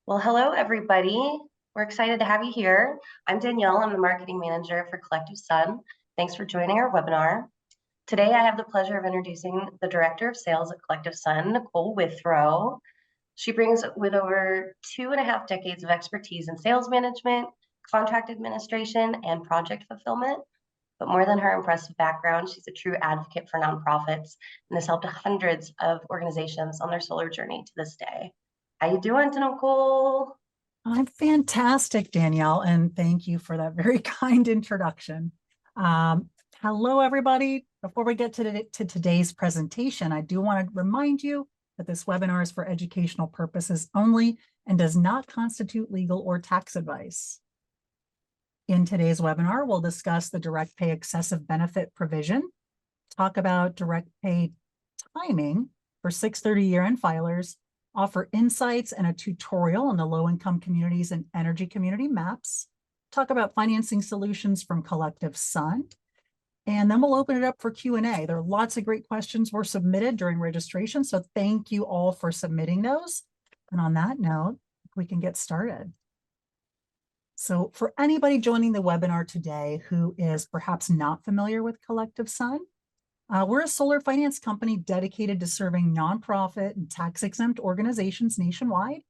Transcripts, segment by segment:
Well, hello, everybody. We're excited to have you here. I'm Danielle. I'm the marketing manager for CollectiveSun. Thanks for joining our webinar. Today, I have the pleasure of introducing the Director of Sales at CollectiveSun, Nicole Withrow. She brings with over 2.5 decades of expertise in sales management, contract administration, and project fulfillment. But more than her impressive background, she's a true advocate for nonprofits and has helped hundreds of organizations on their solar journey to this day. How you doing, Nicole? I'm fantastic, Danielle, and thank you for that very kind introduction. Hello, everybody. Before we get to today's presentation, I do want to remind you that this webinar is for educational purposes only and does not constitute legal or tax advice. In today's webinar, we'll discuss the direct pay excessive benefit provision, talk about direct pay timing for 630 year-end filers, offer insights and a tutorial on the low-income communities and energy community maps, talk about financing solutions from CollectiveSun, and then we'll open it up for Q&A. There are lots of great questions were submitted during registration, so thank you all for submitting those. And on that note, we can get started. So for anybody joining the webinar today who is perhaps not familiar with CollectiveSun, we're a solar finance company dedicated to serving nonprofit and tax-exempt organizations nationwide.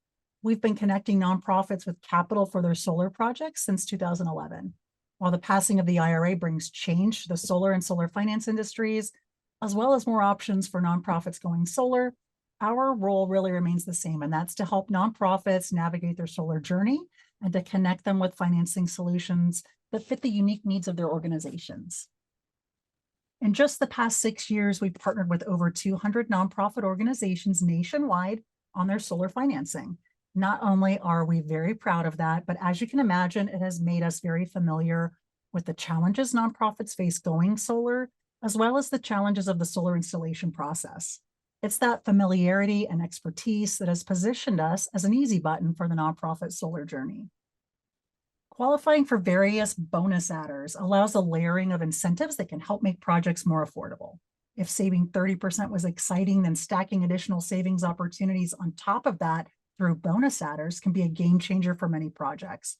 We've been connecting nonprofits with capital for their solar projects since 2011. While the passing of the IRA brings change to the solar and solar finance industries, as well as more options for nonprofits going solar, our role really remains the same, and that's to help nonprofits navigate their solar journey and to connect them with financing solutions that fit the unique needs of their organizations. In just the past 6 years, we've partnered with over 200 nonprofit organizations nationwide on their solar financing. Not only are we very proud of that, but as you can imagine, it has made us very familiar with the challenges nonprofits face going solar, as well as the challenges of the solar installation process. It's that familiarity and expertise that has positioned us as an easy button for the nonprofit solar journey. Qualifying for various bonus adders allows a layering of incentives that can help make projects more affordable. If saving 30% was exciting, then stacking additional savings opportunities on top of that through bonus adders can be a game changer for many projects.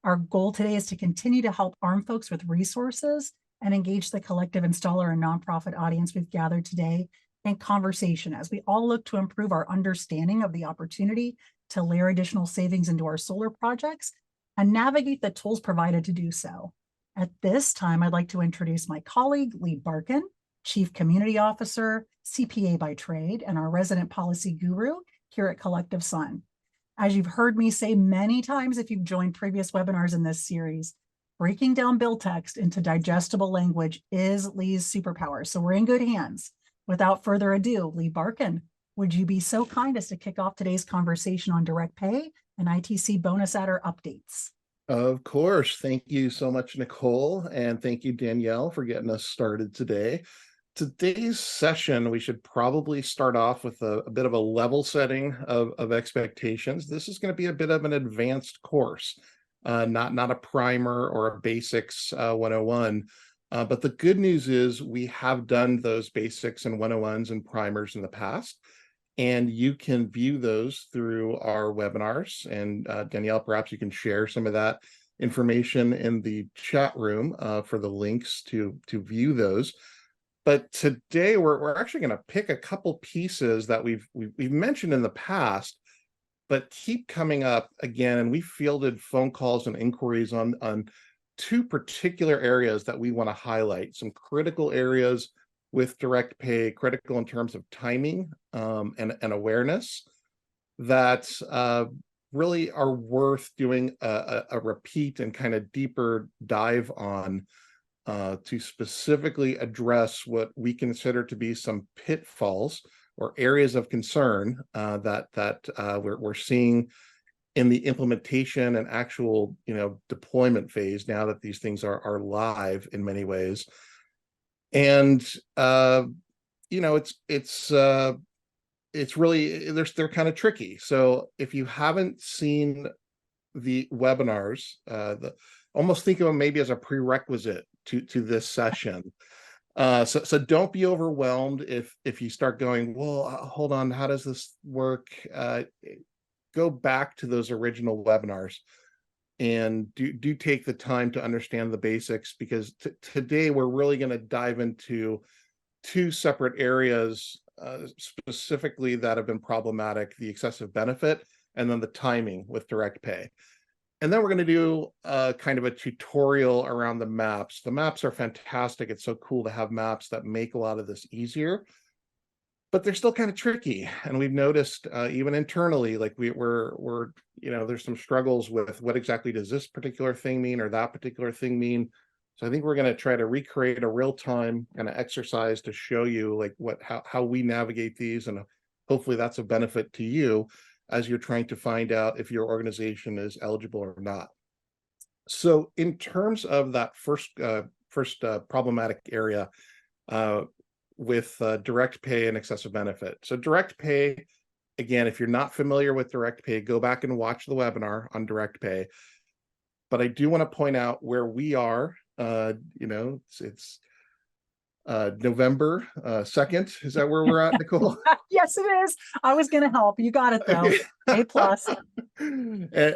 Our goal today is to continue to help arm folks with resources and engage the collective installer and nonprofit audience we've gathered today in conversation as we all look to improve our understanding of the opportunity to layer additional savings into our solar projects and navigate the tools provided to do so. At this time, I'd like to introduce my colleague, Lee Barkin, Chief Community Officer, CPA by trade, and our resident policy guru here at CollectiveSun. As you've heard me say many times if you've joined previous webinars in this series, breaking down bill text into digestible language is Lee's superpower, so we're in good hands. Without further ado, Lee Barkin, would you be so kind as to kick off today's conversation on direct pay and ITC bonus adder updates? Of course. Thank you so much, Nicole, and thank you, Danielle, for getting us started today. Today's session, we should probably start off with a bit of a level setting of expectations. This is going to be a bit of an advanced course, not a primer or a basics 101. But the good news is we have done those basics and 101s and primers in the past, and you can view those through our webinars. And Danielle, perhaps you can share some of that information in the chat room for the links to view those. But today we're actually going to pick a couple pieces that we've mentioned in the past, but keep coming up again. And we fielded phone calls and inquiries on two particular areas that we want to highlight, some critical areas with direct pay, critical in terms of timing and awareness that really are worth doing a repeat and kind of deeper dive on to specifically address what we consider to be some pitfalls or areas of concern that we're seeing in the implementation and actual deployment phase now that these things are live in many ways. And it's really they're kind of tricky. So if you haven't seen the webinars, almost think of them maybe as a prerequisite to this session. So don't be overwhelmed if you start going, well, hold on, how does this work? go back to those original webinars and do take the time to understand the basics, because today we're really going to dive into two separate areas specifically that have been problematic: the excessive benefit and then the timing with direct pay. And then we're going to do kind of a tutorial around the maps. The maps are fantastic. It's so cool to have maps that make a lot of this easier, but they're still kind of tricky. And we've noticed even internally, like we're there's some struggles with what exactly does this particular thing mean or that particular thing mean. So I think we're going to try to recreate a real-time kind of exercise to show you like how we navigate these, and hopefully that's a benefit to you as you're trying to find out if your organization is eligible or not. So in terms of that first problematic area with direct pay and excessive benefit. So direct pay, again, if you're not familiar with direct pay, go back and watch the webinar on direct pay. But I do want to point out where we are. It's November 2nd. Is that where we're at, Nicole? Yes, it is. I was going to help. You got it though. A+.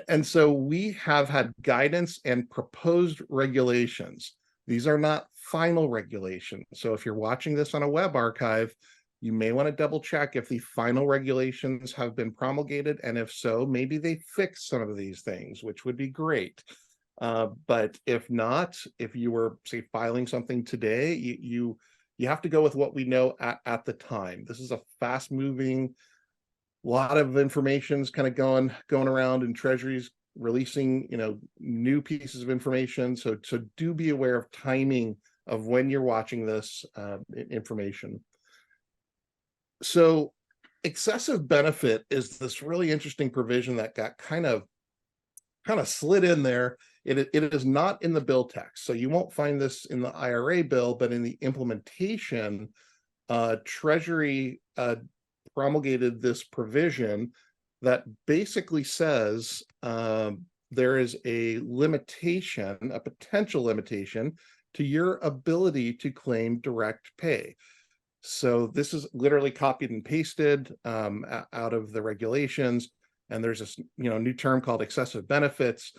And so we have had guidance and proposed regulations. These are not final regulations. So if you're watching this on a web archive, you may want to double check if the final regulations have been promulgated. And if so, maybe they fix some of these things, which would be great. But if not, if you were, say, filing something today, you have to go with what we know at the time. This is a fast-moving, lot of information's kind of going around, and Treasury's releasing new pieces of information. So do be aware of timing of when you're watching this information. So excessive benefit is this really interesting provision that got kind of slid in there. It is not in the bill text, so you won't find this in the IRA bill, but in the implementation, Treasury promulgated this provision that basically says there is a limitation, a potential limitation to your ability to claim direct pay. So this is literally copied and pasted out of the regulations, and there's this new term called excessive benefits.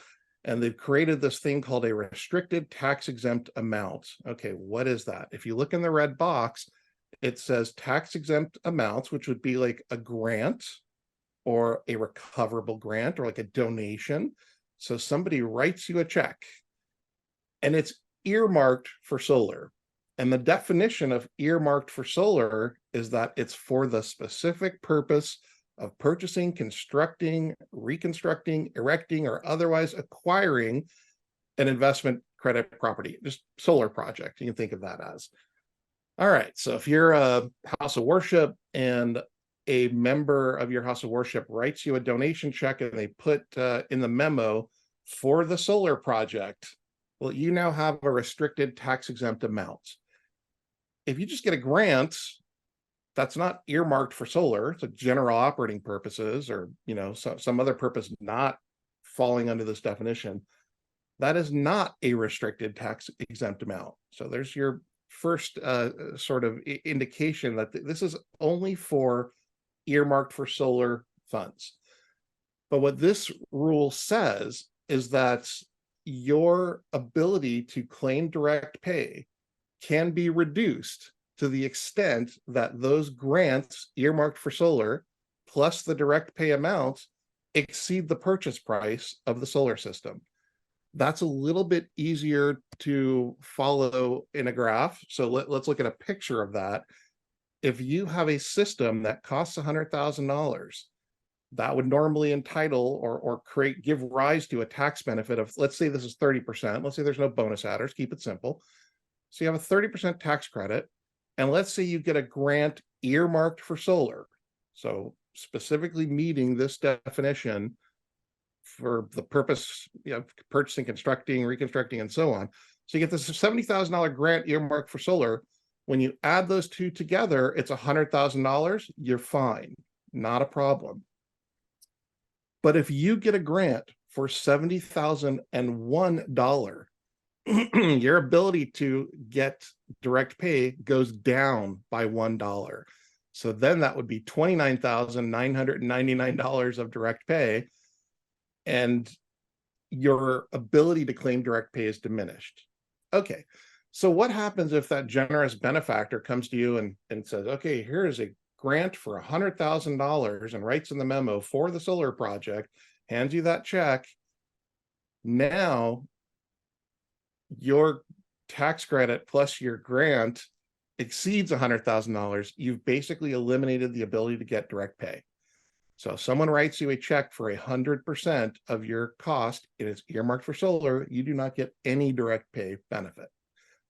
And they've created this thing called a restricted tax exempt amount. Okay, what is that? If you look in the red box, it says tax exempt amounts, which would be like a grant or a recoverable grant or like a donation. So somebody writes you a check and it's earmarked for solar. And the definition of earmarked for solar is that it's for the specific purpose of purchasing, constructing, reconstructing, erecting, or otherwise acquiring an investment credit property, just solar project. You can think of that as. All right, so if you're a house of worship and a member of your house of worship writes you a donation check and they put in the memo for the solar project, well, you now have a restricted tax exempt amount. If you just get a grant, that's not earmarked for solar. It's a general operating purposes or, some other purpose not falling under this definition. That is not a restricted tax exempt amount. So there's your first sort of indication that this is only for earmarked for solar funds. But what this rule says is that your ability to claim direct pay can be reduced to the extent that those grants earmarked for solar plus the direct pay amounts exceed the purchase price of the solar system. That's a little bit easier to follow in a graph. So let's look at a picture of that. If you have a system that costs $100,000, that would normally entitle or give rise to a tax benefit of, let's say this is 30%. Let's say there's no bonus adders, keep it simple. So you have a 30% tax credit. And let's say you get a grant earmarked for solar. So specifically meeting this definition for the purpose of purchasing, constructing, reconstructing, and so on. So you get this $70,000 grant earmarked for solar. When you add those two together, it's $100,000. You're fine, not a problem. But if you get a grant for $70,001, your ability to get direct pay goes down by $1. So then that would be $29,999 of direct pay, and your ability to claim direct pay is diminished. Okay, so what happens if that generous benefactor comes to you and says, okay, here is a grant for $100,000 and writes in the memo for the solar project, hands you that check. Now your tax credit plus your grant exceeds $100,000. You've basically eliminated the ability to get direct pay. So if someone writes you a check for 100% of your cost, and it's earmarked for solar, you do not get any direct pay benefit.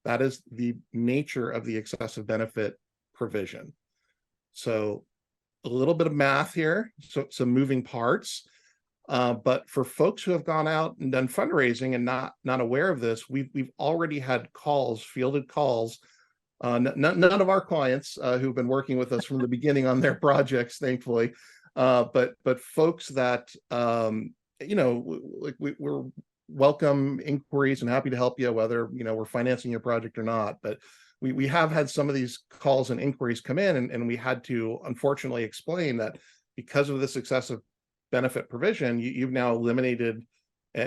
That is the nature of the excessive benefit provision. So a little bit of math here, so some moving parts. But for folks who have gone out and done fundraising and not aware of this, we've already had calls, fielded calls. None of our clients who've been working with us from the beginning on their projects, thankfully, but folks that we're welcome inquiries and happy to help you, whether we're financing your project or not. But we have had some of these calls and inquiries come in, and we had to unfortunately explain that because of this excessive benefit provision, you've now eliminated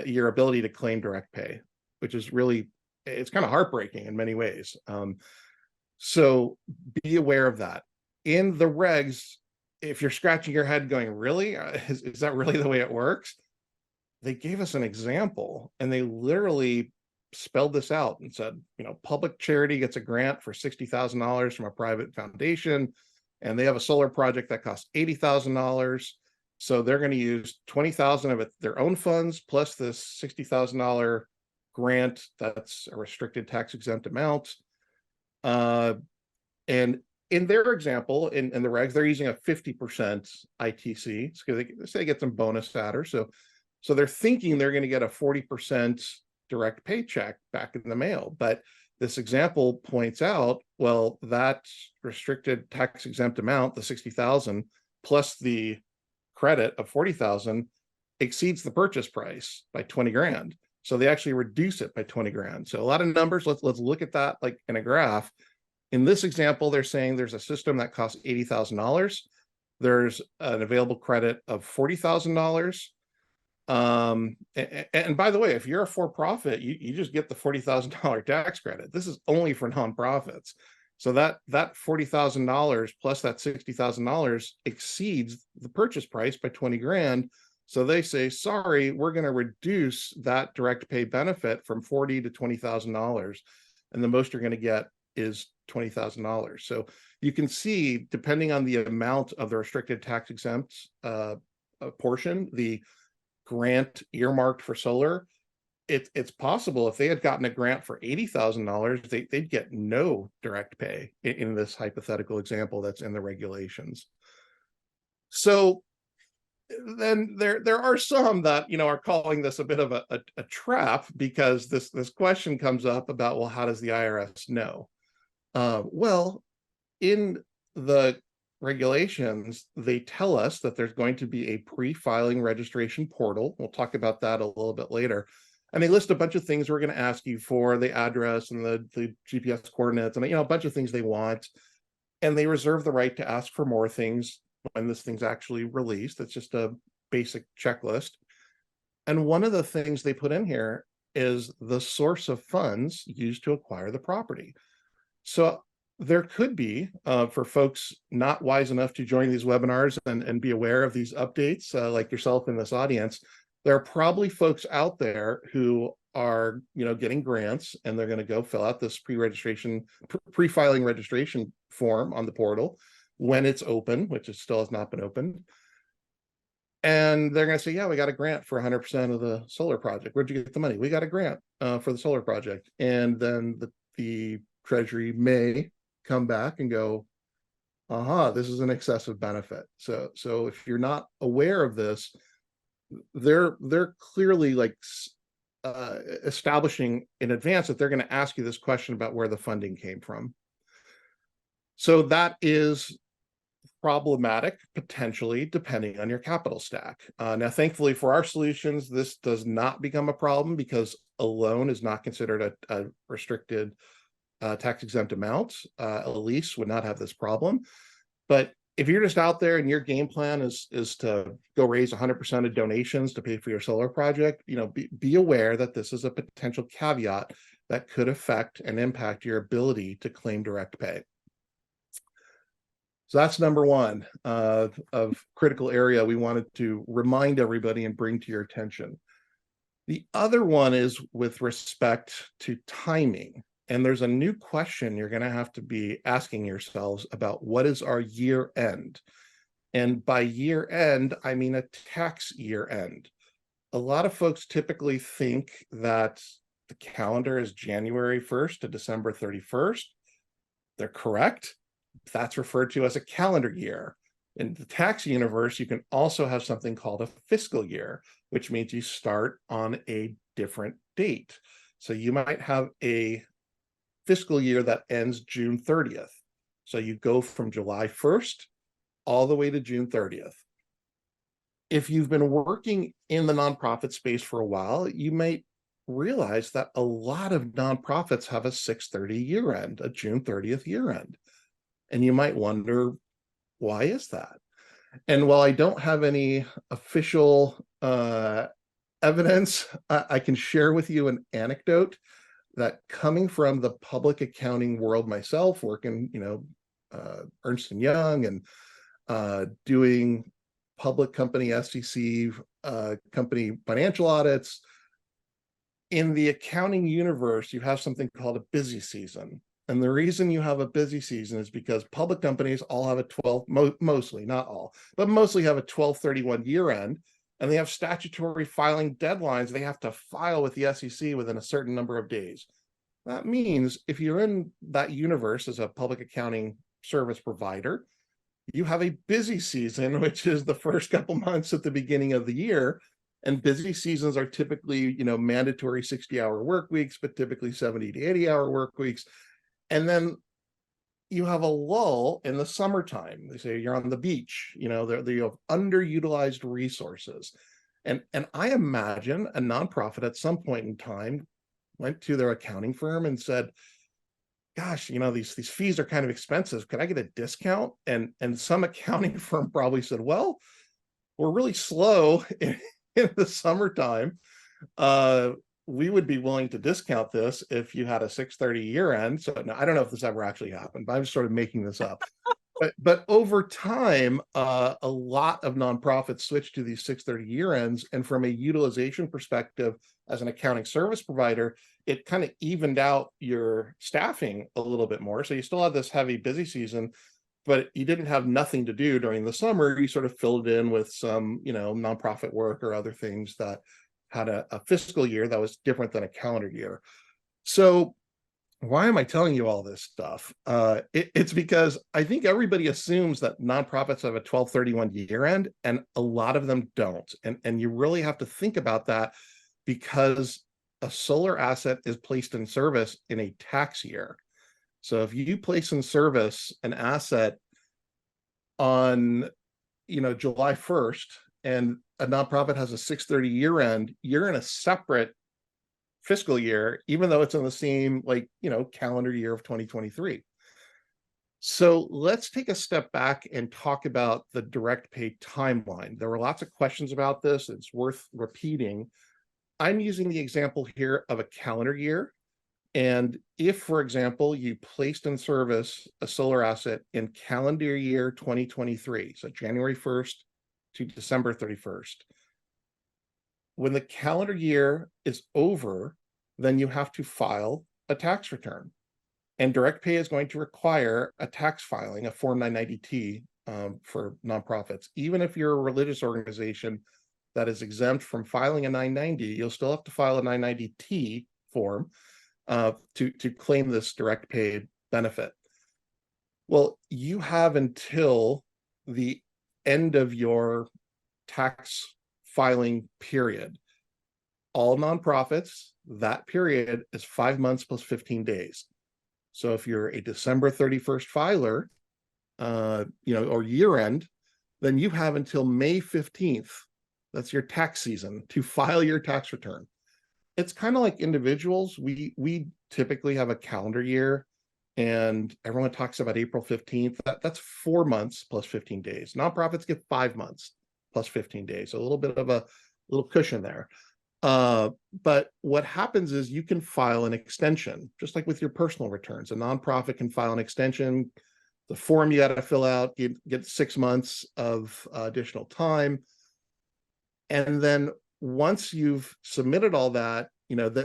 your ability to claim direct pay, which is really, it's kind of heartbreaking in many ways. So be aware of that. In the regs, if you're scratching your head going, really, is that really the way it works? They gave us an example, and they literally spelled this out and said, public charity gets a grant for $60,000 from a private foundation, and they have a solar project that costs $80,000. So they're going to use $20,000 of their own funds plus this $60,000 grant that's a restricted tax exempt amount. And in their example, in the regs, they're using a 50% ITC because they say they get some bonus adder. So they're thinking they're going to get a 40% direct paycheck back in the mail. But this example points out, well, that restricted tax exempt amount, the 60,000 plus the credit of 40,000 exceeds the purchase price by 20 grand. So they actually reduce it by 20 grand. So a lot of numbers. Let's look at that like in a graph. In this example, they're saying there's a system that costs $80,000. There's an available credit of $40,000. And by the way, if you're a for-profit, you just get the $40,000 tax credit. This is only for nonprofits. So that $40,000 plus that $60,000 exceeds the purchase price by 20 grand. So they say, sorry, we're going to reduce that direct pay benefit from $40,000 to $20,000. And the most you're going to get is $20,000. So you can see, depending on the amount of the restricted tax exempt portion, the grant earmarked for solar, it's possible if they had gotten a grant for $80,000, they'd get no direct pay in this hypothetical example that's in the regulations. So then there are some that are calling this a bit of a trap, because this question comes up about, well, how does the IRS know? Well, in the regulations, they tell us that there's going to be a pre-filing registration portal. We'll talk about that a little bit later. And they list a bunch of things we're going to ask you for, the address and the GPS coordinates and a bunch of things they want. And they reserve the right to ask for more things when this thing's actually released. It's just a basic checklist. And one of the things they put in here is the source of funds used to acquire the property. So there could be, for folks not wise enough to join these webinars and be aware of these updates, like yourself in this audience, there are probably folks out there who are, getting grants, and they're going to go fill out this pre-filing registration form on the portal when it's open, which it still has not been opened. And they're going to say, yeah, we got a grant for 100% of the solar project. Where'd you get the money? We got a grant for the solar project. And then the Treasury may come back and go, this is an excessive benefit. So if you're not aware of this, they're clearly establishing in advance that they're going to ask you this question about where the funding came from. So that is problematic, potentially, depending on your capital stack. Now, thankfully for our solutions, this does not become a problem, because a loan is not considered a restricted tax exempt amount. A lease would not have this problem. But if you're just out there and your game plan is to go raise 100% of donations to pay for your solar project, be aware that this is a potential caveat that could affect and impact your ability to claim direct pay. So that's number one of critical area we wanted to remind everybody and bring to your attention. The other one is with respect to timing. And there's a new question you're going to have to be asking yourselves about what is our year end? And by year end, I mean a tax year end. A lot of folks typically think that the calendar is January 1st to December 31st. They're correct. That's referred to as a calendar year. In the tax universe, you can also have something called a fiscal year, which means you start on a different date. So you might have a fiscal year that ends June 30th. So you go from July 1st all the way to June 30th. If you've been working in the nonprofit space for a while, you might realize that a lot of nonprofits have a 6/30 year end, a June 30th year end. And you might wonder, why is that? And while I don't have any official evidence, I can share with you an anecdote that, coming from the public accounting world myself, working, Ernst & Young and doing public company SEC company financial audits. In the accounting universe, you have something called a busy season. And the reason you have a busy season is because public companies all have a mostly, not all, but mostly have a 12/31 year end, and they have statutory filing deadlines. They have to file with the SEC within a certain number of days. That means if you're in that universe as a public accounting service provider, you have a busy season, which is the first couple months at the beginning of the year. And busy seasons are typically, mandatory 60-hour work weeks, but typically 70 to 80-hour work weeks. And then you have a lull in the summertime. They say you're on the beach, you have underutilized resources. And I imagine a nonprofit at some point in time went to their accounting firm and said, gosh, these fees are kind of expensive. Could I get a discount? And some accounting firm probably said, well, we're really slow in the summertime. We would be willing to discount this if you had a 6/30 year end. So now, I don't know if this ever actually happened, but I'm just sort of making this up. But over time, a lot of nonprofits switched to these 6/30 year ends. And from a utilization perspective, as an accounting service provider, it kind of evened out your staffing a little bit more. So you still had this heavy busy season, but you didn't have nothing to do during the summer. You sort of filled it in with some, nonprofit work or other things that had a fiscal year that was different than a calendar year. So why am I telling you all this stuff? It's because I think everybody assumes that nonprofits have a 12/31 year end, and a lot of them don't. And you really have to think about that, because a solar asset is placed in service in a tax year. So if you place in service an asset on, July 1st, and a nonprofit has a 6/30 year end, you're in a separate fiscal year, even though it's in the same, calendar year of 2023. So let's take a step back and talk about the direct pay timeline. There were lots of questions about this. It's worth repeating. I'm using the example here of a calendar year. And if, for example, you placed in service a solar asset in calendar year 2023, so January 1st to December 31st, when the calendar year is over, then you have to file a tax return. And direct pay is going to require a tax filing, a Form 990T, for nonprofits. Even if you're a religious organization that is exempt from filing a 990, you'll still have to file a 990T form to claim this direct pay benefit. Well, you have until the end of your tax filing period. All nonprofits, that period is 5 months plus 15 days. So if you're a December 31st filer, or year end, then you have until May 15th, that's your tax season, to file your tax return. It's kind of like individuals. We typically have a calendar year, and everyone talks about April 15th. That's 4 months plus 15 days. Nonprofits get 5 months plus 15 days. So a little bit of a little cushion there. But what happens is you can file an extension, just like with your personal returns. A nonprofit can file an extension. The form you got to fill out, you get 6 months of additional time. And then once you've submitted all that,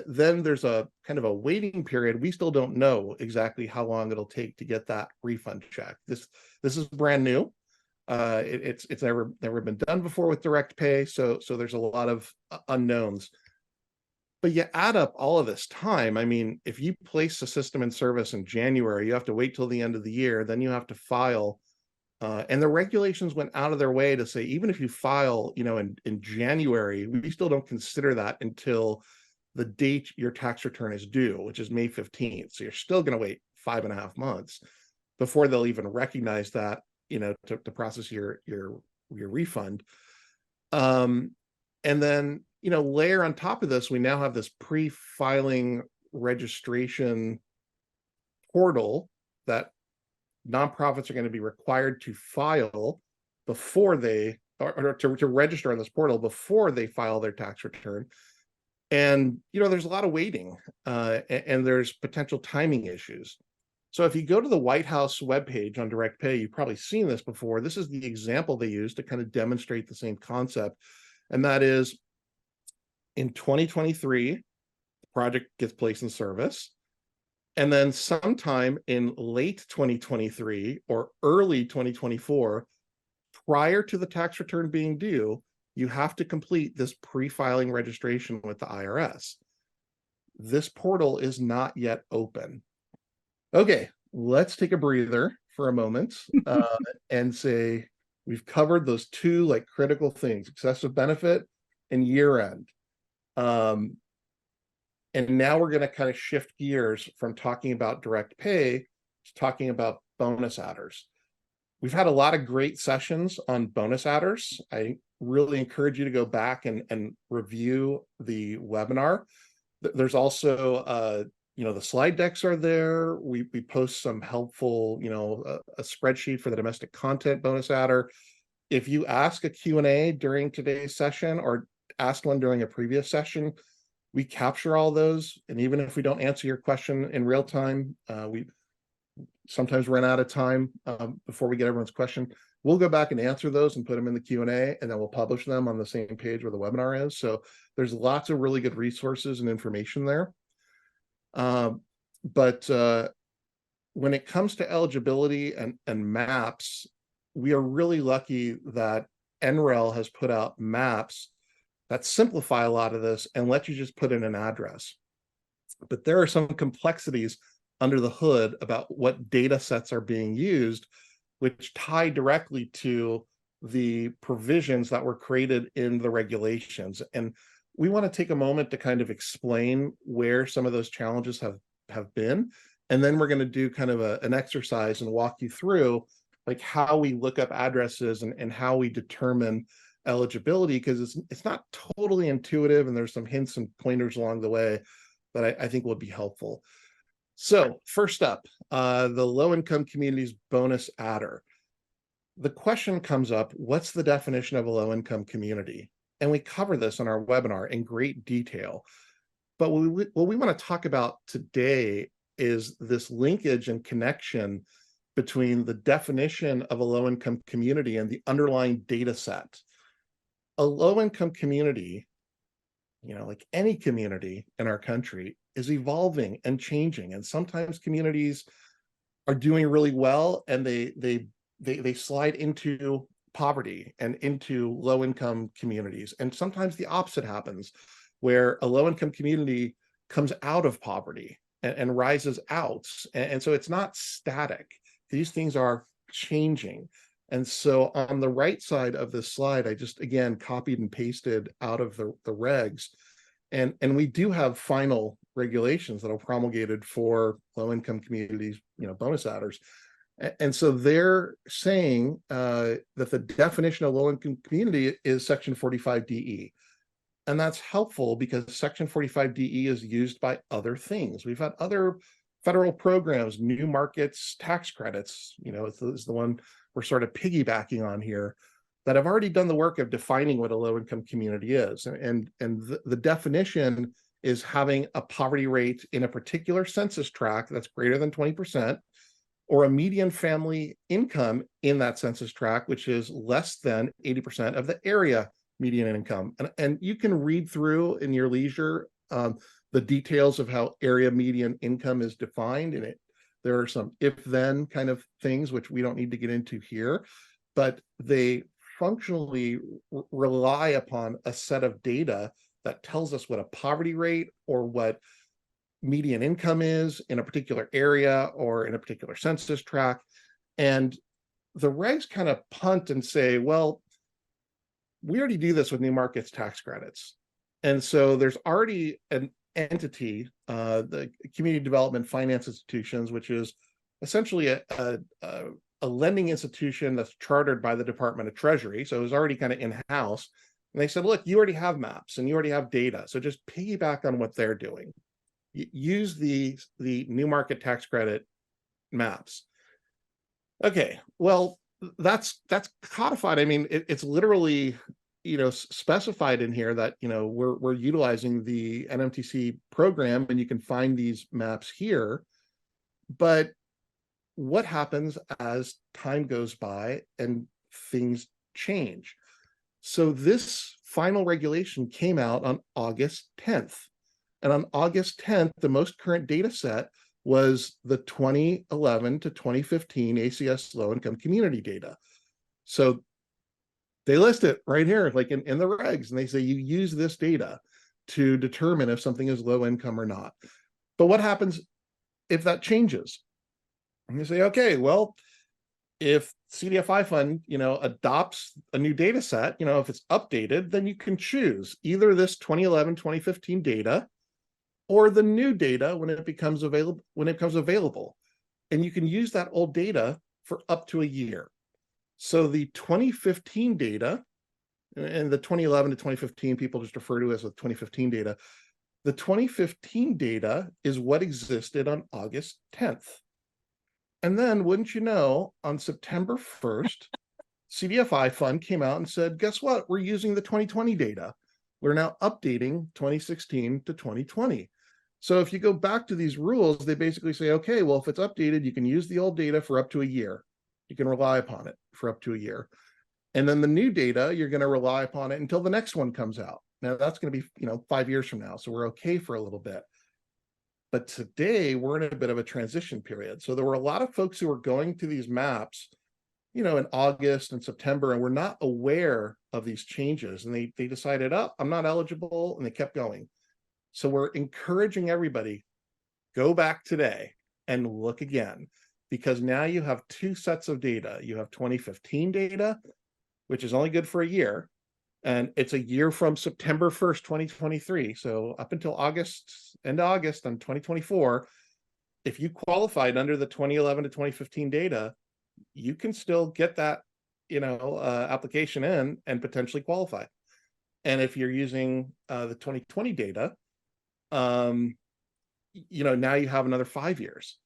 then there's a kind of a waiting period. We still don't know exactly how long it'll take to get that refund check. This is brand new. It's never been done before with direct pay, so there's a lot of unknowns. But you add up all of this time. I mean, if you place a system in service in January, you have to wait till the end of the year, then you have to file. And the regulations went out of their way to say, even if you file, in January, we still don't consider that until the date your tax return is due, which is May 15th. So you're still going to wait 5.5 months before they'll even recognize that, to process your refund. And then, layer on top of this, we now have this pre-filing registration portal that nonprofits are going to be required to file before they, or to register on this portal before they file their tax return. And, there's a lot of waiting, and there's potential timing issues. So if you go to the White House webpage on direct pay, you've probably seen this before. This is the example they use to kind of demonstrate the same concept. And that is, in 2023, the project gets placed in service. And then sometime in late 2023 or early 2024, prior to the tax return being due, you have to complete this pre-filing registration with the IRS. This portal is not yet open. Okay, let's take a breather for a moment and say we've covered those two critical things: excessive benefit and year end. And now we're going to kind of shift gears from talking about direct pay to talking about bonus adders. We've had a lot of great sessions on bonus adders. I really encourage you to go back and review the webinar. There's also, the slide decks are there. We post some helpful, a spreadsheet for the domestic content bonus adder. If you ask a Q&A during today's session or asked one during a previous session, we capture all those. And even if we don't answer your question in real time, we sometimes run out of time before we get everyone's question. We'll go back and answer those and put them in the Q&A, and then we'll publish them on the same page where the webinar is. So there's lots of really good resources and information there. But when it comes to eligibility and maps, we are really lucky that NREL has put out maps that simplify a lot of this and let you just put in an address. But there are some complexities under the hood about what data sets are being used, which tie directly to the provisions that were created in the regulations. And we want to take a moment to kind of explain where some of those challenges have been. And then we're going to do kind of an exercise and walk you through how we look up addresses and how we determine eligibility, because it's not totally intuitive, and there's some hints and pointers along the way that I think will be helpful. So first up, the low-income communities bonus adder. The question comes up, what's the definition of a low-income community? And we cover this on our webinar in great detail. But what we want to talk about today is this linkage and connection between the definition of a low-income community and the underlying data set. A low-income community, like any community in our country, is evolving and changing. And sometimes communities are doing really well, and they slide into poverty and into low-income communities. And sometimes the opposite happens, where a low-income community comes out of poverty and rises out. And so it's not static. These things are changing. And so on the right side of this slide, I just, again, copied and pasted out of the regs. And we do have final regulations that are promulgated for low-income communities, bonus adders. And so they're saying that the definition of low-income community is Section 45DE. And that's helpful because Section 45DE is used by other things. We've had other federal programs, new markets, tax credits, is the one we're sort of piggybacking on here, that have already done the work of defining what a low-income community is. And the definition is having a poverty rate in a particular census tract that's greater than 20%, or a median family income in that census tract, which is less than 80% of the area median income. And you can read through in your leisure the details of how area median income is defined. And there are some if-then kind of things, which we don't need to get into here, but they functionally rely upon a set of data that tells us what a poverty rate or what median income is in a particular area or in a particular census tract. And the regs kind of punt and say, well, we already do this with new markets tax credits. And so there's already an entity, the Community Development Finance Institutions, which is essentially a lending institution that's chartered by the Department of Treasury. So it was already kind of in-house. And they said, look, you already have maps and you already have data. So just piggyback on what they're doing. Use the new market tax credit maps. Okay, well, that's codified. I mean, it's literally, specified in here that, we're utilizing the NMTC program, and you can find these maps here. But what happens as time goes by and things change? So this final regulation came out on August 10th. And on August 10th, the most current data set was the 2011 to 2015 ACS low-income community data. So they list it right here, like in the regs, and they say you use this data to determine if something is low income or not. But what happens if that changes? And you say, okay, well, if CDFI fund, adopts a new data set, if it's updated, then you can choose either this 2011, 2015 data or the new data when it becomes available. And you can use that old data for up to a year. So the 2015 data, and the 2011 to 2015, people just refer to as the 2015 data. The 2015 data is what existed on August 10th. And then, wouldn't you know, on September 1st, CDFI fund came out and said, guess what? We're using the 2020 data. We're now updating 2016 to 2020. So if you go back to these rules, they basically say, okay, well, if it's updated, you can use the old data for up to a year. You can rely upon it for up to a year. And then the new data, you're going to rely upon it until the next one comes out. Now that's going to be, 5 years from now. So we're okay for a little bit. But today we're in a bit of a transition period. So there were a lot of folks who were going to these maps, in August and September, and were not aware of these changes. And they decided, oh, I'm not eligible. And they kept going. So we're encouraging everybody, go back today and look again, because now you have two sets of data. You have 2015 data, which is only good for a year. And it's a year from September 1st, 2023. So up until end of August on 2024, if you qualified under the 2011 to 2015 data, you can still get that, application in and potentially qualify. And if you're using the 2020 data, now you have another 5 years.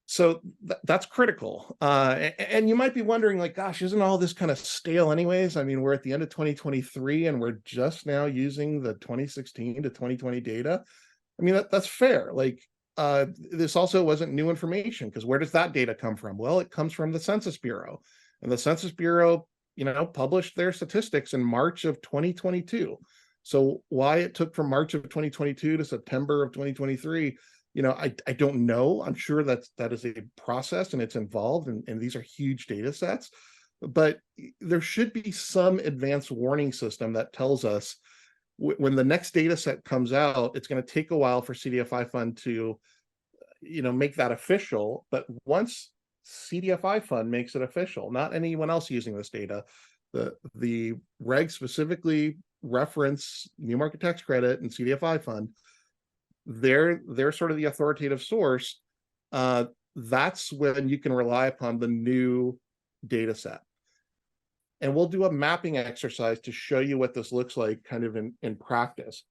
So that's critical. And you might be wondering, like, gosh, isn't all this kind of stale anyways? I mean, we're at the end of 2023 and we're just now using the 2016 to 2020 data. I mean, that's fair. Like, this also wasn't new information, because where does that data come from? Well, it comes from the Census Bureau. And the Census Bureau, published their statistics in March of 2022. So why it took from March of 2022 to September of 2023, I don't know. I'm sure that is a process and it's involved, and these are huge data sets. But there should be some advanced warning system that tells us when the next data set comes out, it's going to take a while for CDFI fund to, make that official. But once CDFI fund makes it official, not anyone else using this data, the regs specifically reference new market tax credit and CDFI fund. They're sort of the authoritative source. That's when you can rely upon the new data set. And we'll do a mapping exercise to show you what this looks like kind of in practice.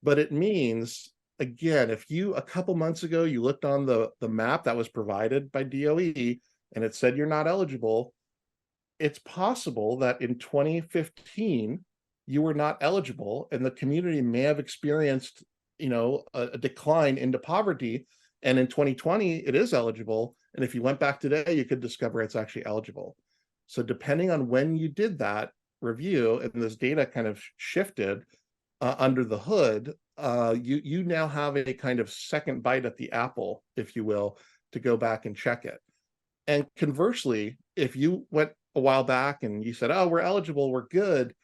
But it means again, if you, a couple months ago, you looked on the map that was provided by DOE and it said you're not eligible, it's possible that in 2015, you were not eligible and the community may have experienced, a decline into poverty. And in 2020, it is eligible. And if you went back today, you could discover it's actually eligible. So depending on when you did that review and this data kind of shifted under the hood, you now have a kind of second bite at the apple, if you will, to go back and check it. And conversely, if you went a while back and you said, oh, we're eligible, we're good.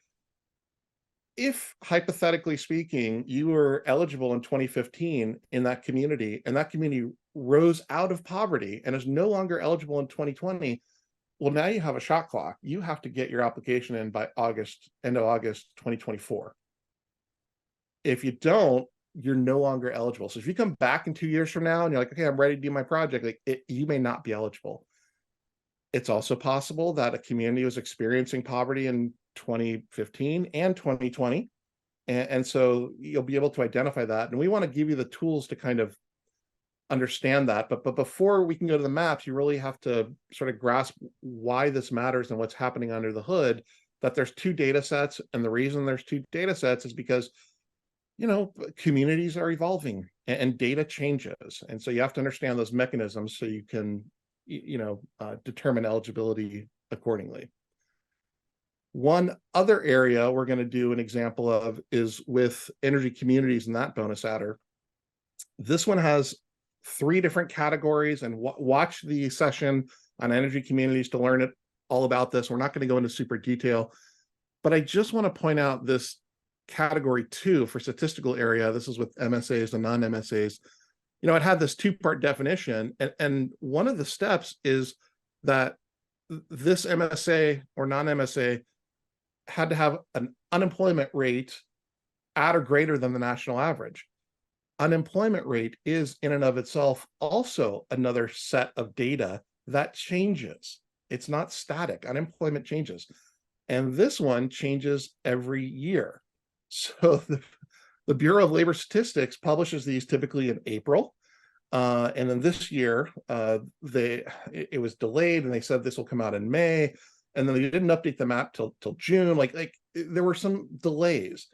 If hypothetically speaking, you were eligible in 2015 in that community and that community rose out of poverty and is no longer eligible in 2020, well, now you have a shot clock. You have to get your application in by end of August 2024. If you don't, you're no longer eligible. So if you come back in 2 years from now and you're like, okay, I'm ready to do my project, you may not be eligible. It's also possible that a community was experiencing poverty in 2015 and 2020. And so you'll be able to identify that. And we want to give you the tools to kind of understand that. But before we can go to the maps, you really have to sort of grasp why this matters and what's happening under the hood, that there's two data sets. And the reason there's two data sets is because, communities are evolving and data changes. And so you have to understand those mechanisms so you can determine eligibility accordingly. One other area we're going to do an example of is with energy communities and that bonus adder. This one has 3 different categories, and watch the session on energy communities to learn it all about this. We're not going to go into super detail, but I just want to point out this category 2 for statistical area. This is with MSAs and non-MSAs. It had this 2-part definition, and one of the steps is that this MSA or non-MSA had to have an unemployment rate at or greater than the national average. Unemployment rate is in and of itself also another set of data that changes. It's not static. Unemployment changes. And this one changes every year. So the Bureau of Labor Statistics publishes these typically in April. And then this year, it was delayed and they said this will come out in May. And then they didn't update the map till June. Like there were some delays.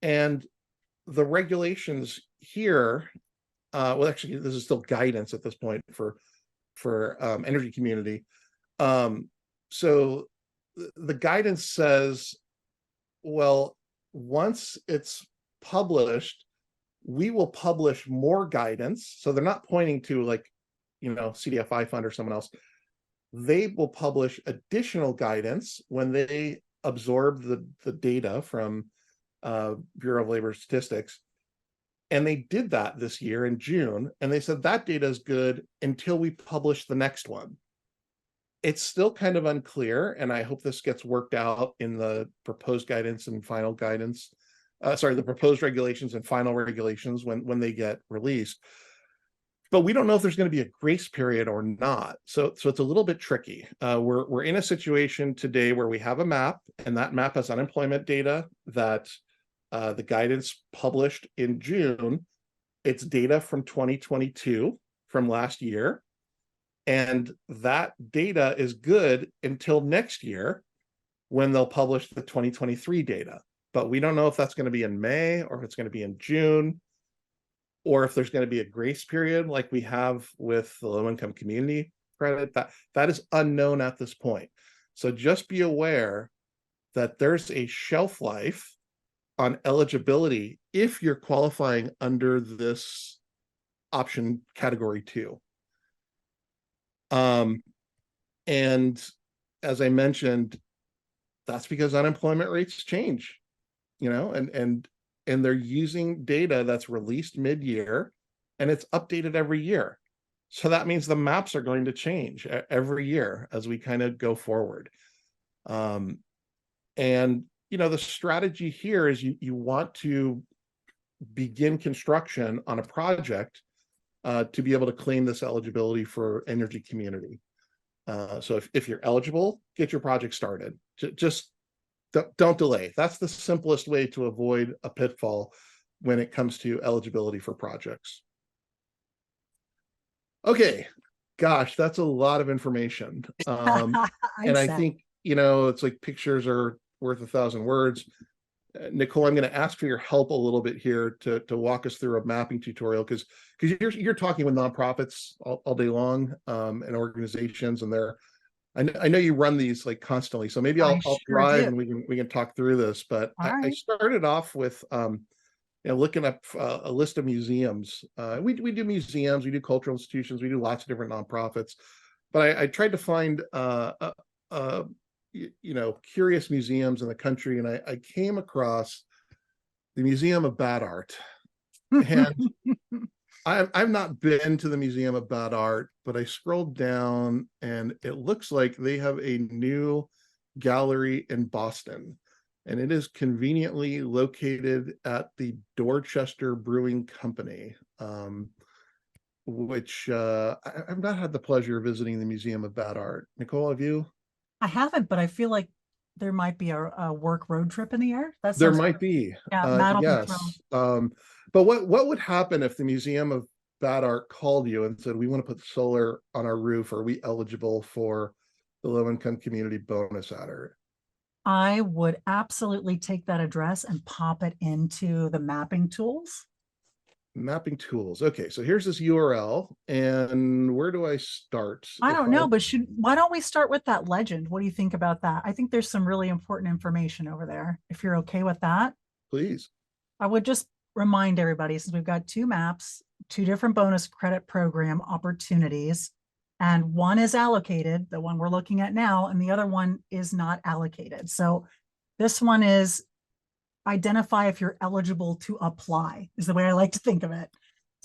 And the regulations here, well, actually, this is still guidance at this point for energy community. So the guidance says, well, once it's published, we will publish more guidance. So they're not pointing to CDFI fund or someone else. They will publish additional guidance when they absorb the data from Bureau of Labor Statistics. And they did that this year in June. And they said that data is good until we publish the next one. It's still kind of unclear. And I hope this gets worked out in the proposed guidance and final guidance. The proposed regulations and final regulations when they get released. But we don't know if there's going to be a grace period or not. So it's a little bit tricky. We're in a situation today where we have a map, and that map has unemployment data that the guidance published in June. It's data from 2022, from last year. And that data is good until next year when they'll publish the 2023 data. But we don't know if that's going to be in May or if it's going to be in June, or if there's going to be a grace period like we have with the low-income community credit. That is unknown at this point. So just be aware that there's a shelf life on eligibility if you're qualifying under this option category 2. And as I mentioned, that's because unemployment rates change, and they're using data that's released mid-year and it's updated every year. So that means the maps are going to change every year as we kind of go forward. And, the strategy here is you want to begin construction on a project to be able to claim this eligibility for energy community. So if you're eligible, get your project started. Just don't delay. That's the simplest way to avoid a pitfall when it comes to eligibility for projects. Okay, gosh, that's a lot of information. And I think, it's like pictures are worth 1,000 words. Nicole, I'm going to ask for your help a little bit here to walk us through a mapping tutorial, because you're talking with nonprofits all day long, and organizations, and I know you run these like constantly, so maybe I'll sure drive do. and we can talk through this. But All I right. started off with looking up a list of museums. We do museums, we do cultural institutions, we do lots of different nonprofits. But I tried to find curious museums in the country, and I came across the Museum of Bad Art. And I've not been to the Museum of Bad Art, but I scrolled down and it looks like they have a new gallery in Boston, and it is conveniently located at the Dorchester Brewing Company, which I've not had the pleasure of visiting the Museum of Bad Art. Nicole, have you? I haven't, but I feel like there might be a work road trip in the air. That There sounds might be. Yeah, Matt will be thrilled. Yes. But what would happen if the Museum of Bad Art called you and said, we want to put solar on our roof? Are we eligible for the low income community bonus adder? I would absolutely take that address and pop it into the mapping tools. Mapping tools. Okay, so here's this URL, and where do I start? I don't know, but why don't we start with that legend? What do you think about that? I think there's some really important information over there. If you're okay with that, Please. I would just remind everybody, since we've got two maps, two different bonus credit program opportunities, and one is allocated, the one we're looking at now, and the other one is not allocated. So this one is identify if you're eligible to apply, is the way I like to think of it.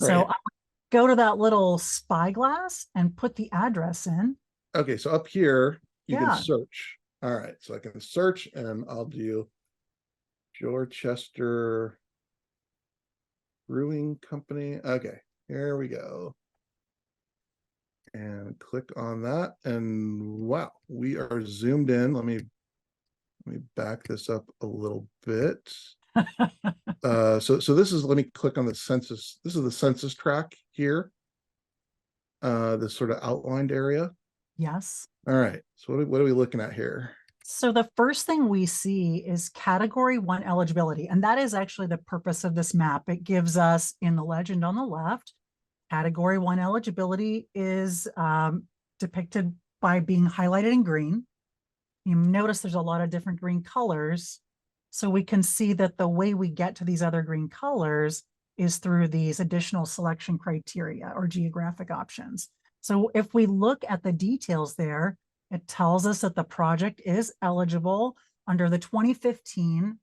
So Right. I would go to that little spyglass and put the address in. Okay, so up here you Yeah. can search. All right, so I can search, and I'll do Dorchester Brewing Company. Okay, here we go. And click on that, and wow, we are zoomed in. Let me back this up a little bit. So this is, let me click on the census. This is the census tract here. This sort of outlined area. Yes. All right, so what are we looking at here? So the first thing we see is category 1 eligibility, and that is actually the purpose of this map. It gives us, in the legend on the left, category 1 eligibility is depicted by being highlighted in green. You notice there's a lot of different green colors. So we can see that the way we get to these other green colors is through these additional selection criteria or geographic options. So if we look at the details there, it tells us that the project is eligible under the 2015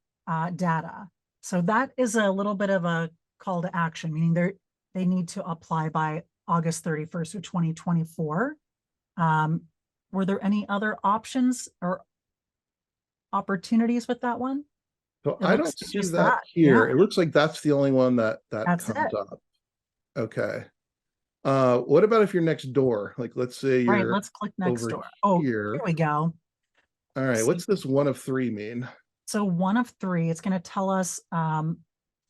data. So that is a little bit of a call to action, meaning they need to apply by August 31st of 2024. Were there any other options or opportunities with that one? So I don't see just that here. Yeah. It looks like that's the only one that That's comes it. up. Okay. What about if you're next door? Like, let's say All right, you're let's click next over door. Oh, here. here we go. All right, So- what's this 1 of 3 mean? So 1 of 3, it's going to tell us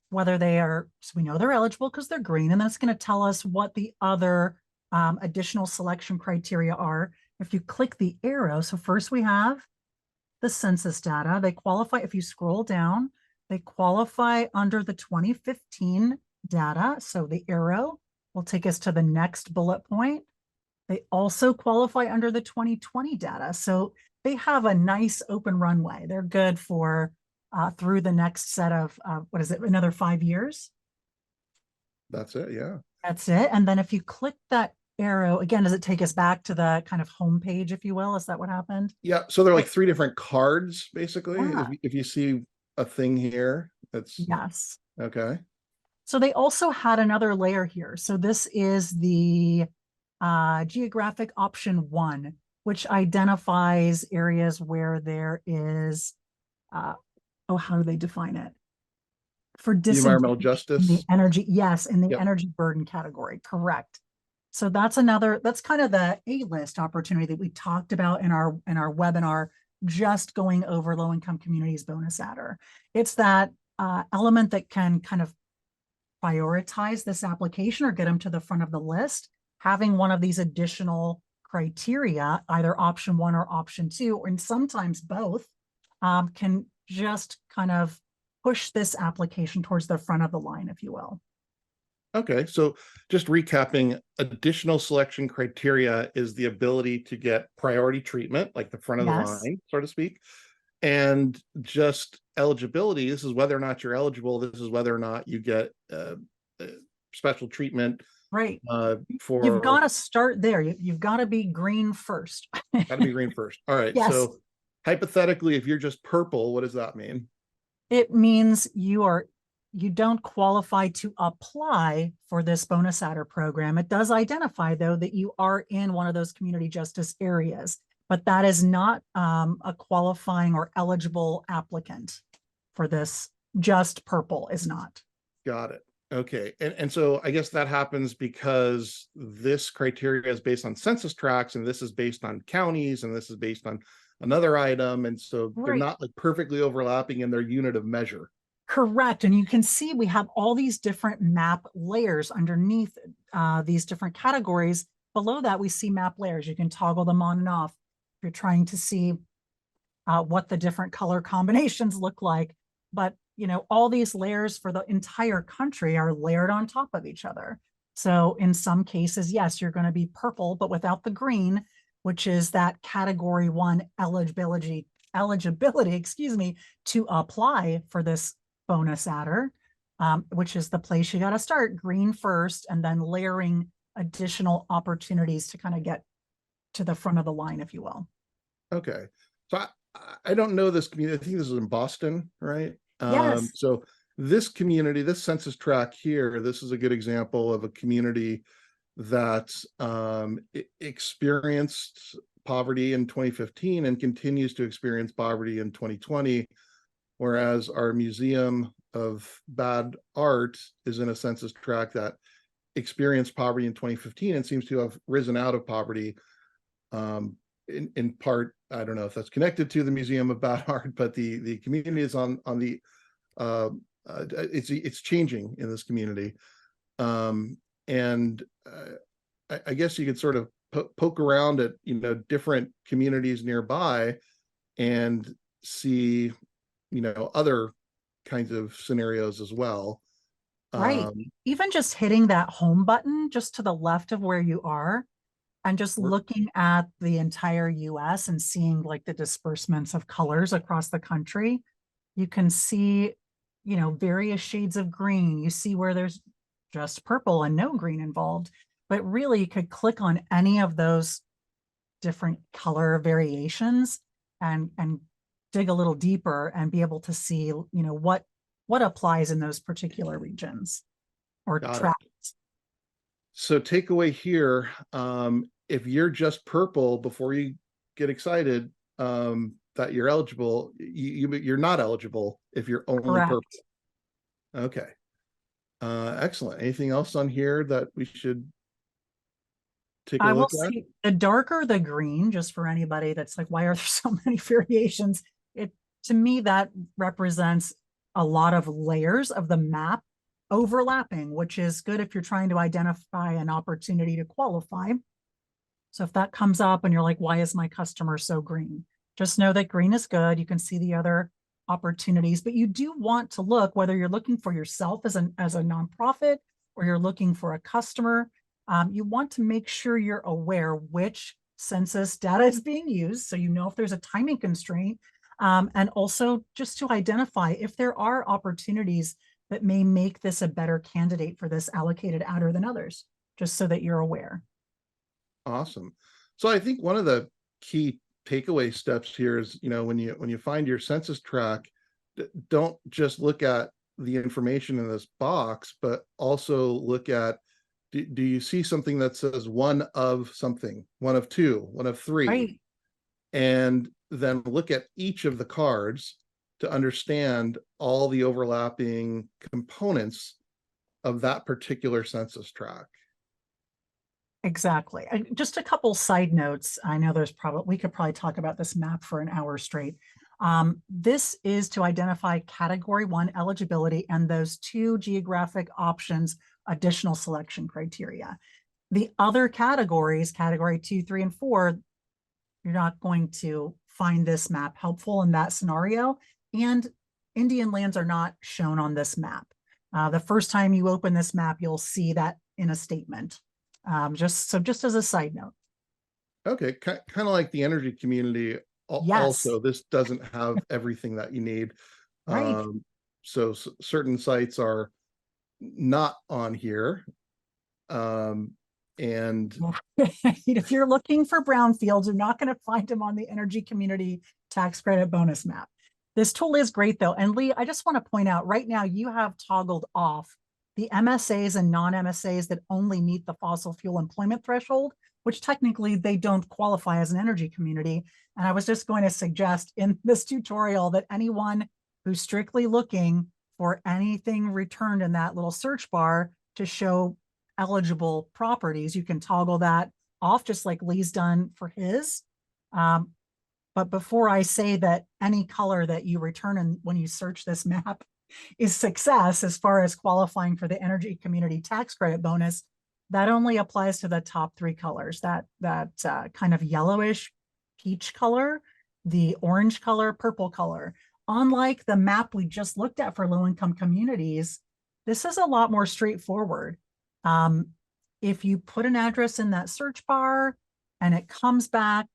whether they are, so we know they're eligible because they're green, and that's going to tell us what the other additional selection criteria are. If you click the arrow, so first we have the census data. They qualify, if you scroll down, they qualify under the 2015 data. So the arrow will take us to the next bullet point. They also qualify under the 2020 data. So they have a nice open runway. They're good for through the next set of, what is it, another 5 years? That's it, yeah. That's it. And then if you click that arrow, again, does it take us back to the kind of home page, if you will? Is that what happened? Yeah, so they're like 3 different cards, basically. Yeah. If you see a thing here, that's Yes. okay. So they also had another layer here. So this is the geographic option 1, which identifies areas where there is, how do they define it? For The environmental disadvantage in the justice. energy, yes, in the Yep. energy burden category, correct. So that's kind of the A-list opportunity that we talked about in our webinar, just going over low-income communities bonus adder. It's that element that can kind of prioritize this application or get them to the front of the list, having one of these additional criteria, either option 1 or option 2, and sometimes both, can just kind of push this application towards the front of the line, if you will. Okay, so just recapping, additional selection criteria is the ability to get priority treatment, like the front of the Yes. line, so to speak. And just eligibility, this is whether or not you're eligible, this is whether or not you get special treatment. Right. For You've got to start there. You've got to be green first. got to be green first. All right. Yes. So hypothetically, if you're just purple, what does that mean? It means you don't qualify to apply for this bonus adder program. It does identify, though, that you are in one of those community justice areas, but that is not a qualifying or eligible applicant for this. Just purple is not. Got it. Okay. And so I guess that happens because this criteria is based on census tracts, and this is based on counties, and this is based on another item. And so they're Right. not like perfectly overlapping in their unit of measure. Correct. And you can see we have all these different map layers underneath these different categories. Below that, we see map layers. You can toggle them on and off if you're trying to see what the different color combinations look like. But, you know, all these layers for the entire country are layered on top of each other. So in some cases, yes, you're going to be purple, but without the green, which is that category 1 eligibility, excuse me, to apply for this bonus adder, which is the place you got to start, green first, and then layering additional opportunities to kind of get to the front of the line, if you will. Okay. So I don't know this community. I think this is in Boston, right? Yes. So this community, this census tract here, this is a good example of a community that experienced poverty in 2015 and continues to experience poverty in 2020, whereas our Museum of Bad Art is in a census tract that experienced poverty in 2015 and seems to have risen out of poverty. In part, I don't know if that's connected to the Museum of Bad Art, but the community is on the it's changing in this community, and I guess you could sort of poke around at different communities nearby and see other kinds of scenarios as well. Right. Even just hitting that home button just to the left of where you are, and just looking at the entire US and seeing like the disbursements of colors across the country, you can see, various shades of green. You see where there's just purple and no green involved, but really you could click on any of those different color variations and dig a little deeper and be able to see, what applies in those particular regions or tracts. So takeaway here, if you're just purple, before you get excited that you're eligible, you're not eligible if you're only Correct. purple. Okay. Excellent. Anything else on here that we should take a look at? Say the darker the green, just for anybody that's like, why are there so many variations? To me, that represents a lot of layers of the map overlapping, which is good if you're trying to identify an opportunity to qualify. So if that comes up and you're like, why is my customer so green? Just know that green is good. You can see the other opportunities, but you do want to look, whether you're looking for yourself as a nonprofit or you're looking for a customer, you want to make sure you're aware which census data is being used, so you know if there's a timing constraint, and also just to identify if there are opportunities that may make this a better candidate for this allocated adder than others, just so that you're aware. Awesome. So I think one of the key takeaway steps here is, when you find your census tract, don't just look at the information in this box, but also look at, do you see something that says one of something, one of two, one of three? Right. And then look at each of the cards to understand all the overlapping components of that particular census tract. Exactly. And just a couple side notes. I know we could probably talk about this map for an hour straight. This is to identify category 1 eligibility and those 2 geographic options, additional selection criteria. The other categories, category 2, 3, and 4, you're not going to find this map helpful in that scenario. And Indian lands are not shown on this map. The first time you open this map, you'll see that in a statement. Just as a side note. Okay, kind of like the energy community. Yes. Also, this doesn't have everything that you need. Right. So certain sites are not on here. And if you're looking for brownfields, you're not going to find them on the energy community tax credit bonus map. This tool is great though. And Lee, I just want to point out right now you have toggled off the MSAs and non-MSAs that only meet the fossil fuel employment threshold, which technically they don't qualify as an energy community. And I was just going to suggest in this tutorial that anyone who's strictly looking for anything returned in that little search bar to show eligible properties, you can toggle that off just like Lee's done for his. But before I say that any color that you return when you search this map is success as far as qualifying for the energy community tax credit bonus, that only applies to the top 3 colors, that kind of yellowish peach color, the orange color, purple color. Unlike the map we just looked at for low-income communities, this is a lot more straightforward. If you put an address in that search bar and it comes back,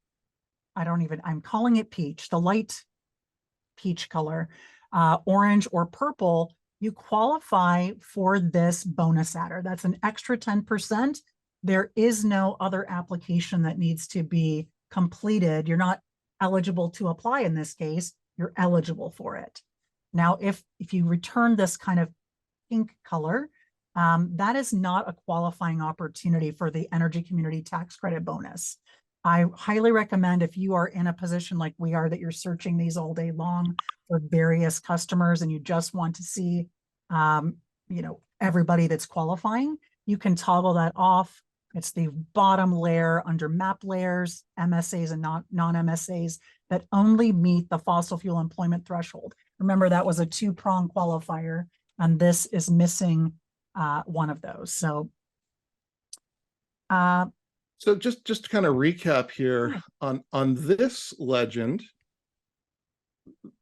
I'm calling it peach, the light peach color, orange or purple, you qualify for this bonus adder. That's an extra 10%. There is no other application that needs to be completed. You're not eligible to apply in this case, you're eligible for it. Now, if you return this kind of pink color, that is not a qualifying opportunity for the energy community tax credit bonus. I highly recommend if you are in a position like we are, that you're searching these all day long for various customers and you just want to see, everybody that's qualifying, you can toggle that off. It's the bottom layer under map layers, MSAs and non-MSAs that only meet the fossil fuel employment threshold. Remember, that was a 2-prong qualifier, and this is missing one of those. So just to kind of recap here on this legend,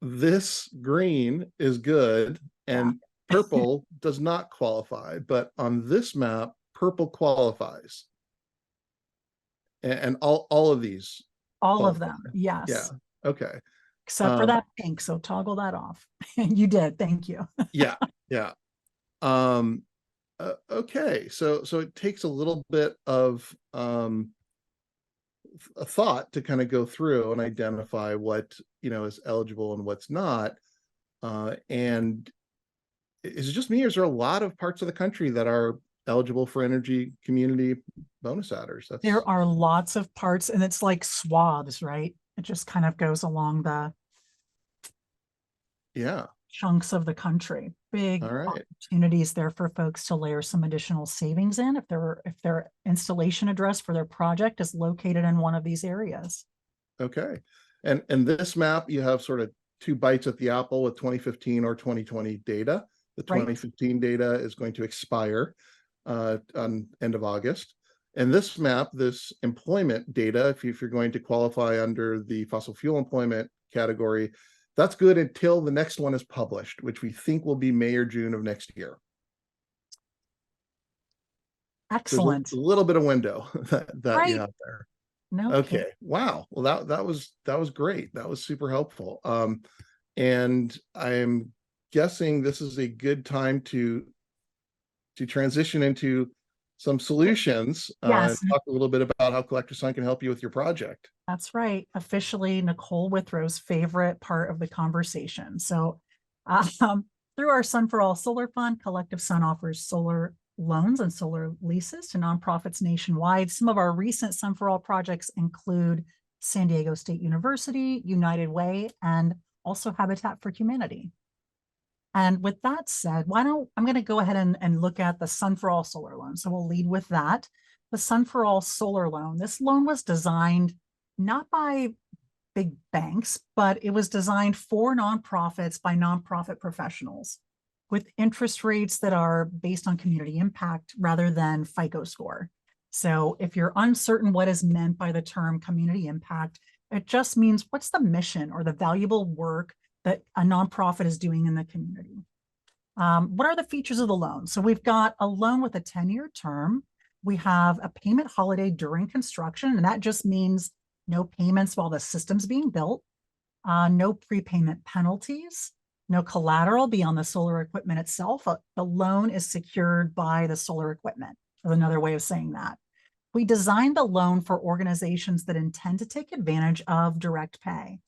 this green is good and purple does not qualify, but on this map, purple qualifies. And all of these. All qualify. of them, yes. Yeah. Okay. Except for that pink, so toggle that off. You did, thank you. Yeah. Okay, so it takes a little bit of a thought to kind of go through and identify what is eligible and what's not. And is it just me, or is there a lot of parts of the country that are eligible for energy community bonus adders? There are lots of parts, and it's like swaths, right? It just kind of goes along the chunks of the country. Big opportunities there for folks to layer some additional savings in if their installation address for their project is located in one of these areas. Okay. And this map, you have sort of 2 bites at the apple with 2015 or 2020 data. The 2015 data is going to expire on end of August. And this map, this employment data, if you're going to qualify under the fossil fuel employment category, that's good until the next one is published, which we think will be May or June of next year. Excellent. There's a little bit of window that you have there. No. Okay. Wow. Well, that was great. That was super helpful. And I'm guessing this is a good time to transition into some solutions. Yes. Talk a little bit about how CollectiveSun can help you with your project. That's right. Officially Nicole Withrow's favorite part of the conversation. So through our Sun for All Solar Fund, CollectiveSun offers solar loans and solar leases to nonprofits nationwide. Some of our recent Sun for All projects include San Diego State University, United Way, and also Habitat for Humanity. And with that said, I'm going to go ahead and look at the Sun for All solar loan. So we'll lead with that. The Sun for All solar loan. This loan was designed not by big banks, but it was designed for nonprofits by nonprofit professionals with interest rates that are based on community impact rather than FICO score. So if you're uncertain what is meant by the term community impact, it just means what's the mission or the valuable work that a nonprofit is doing in the community. What are the features of the loan? So we've got a loan with a 10-year term. We have a payment holiday during construction, and that just means no payments while the system's being built, no prepayment penalties, no collateral beyond the solar equipment itself. The loan is secured by the solar equipment, is another way of saying that. We designed the loan for organizations that intend to take advantage of direct pay.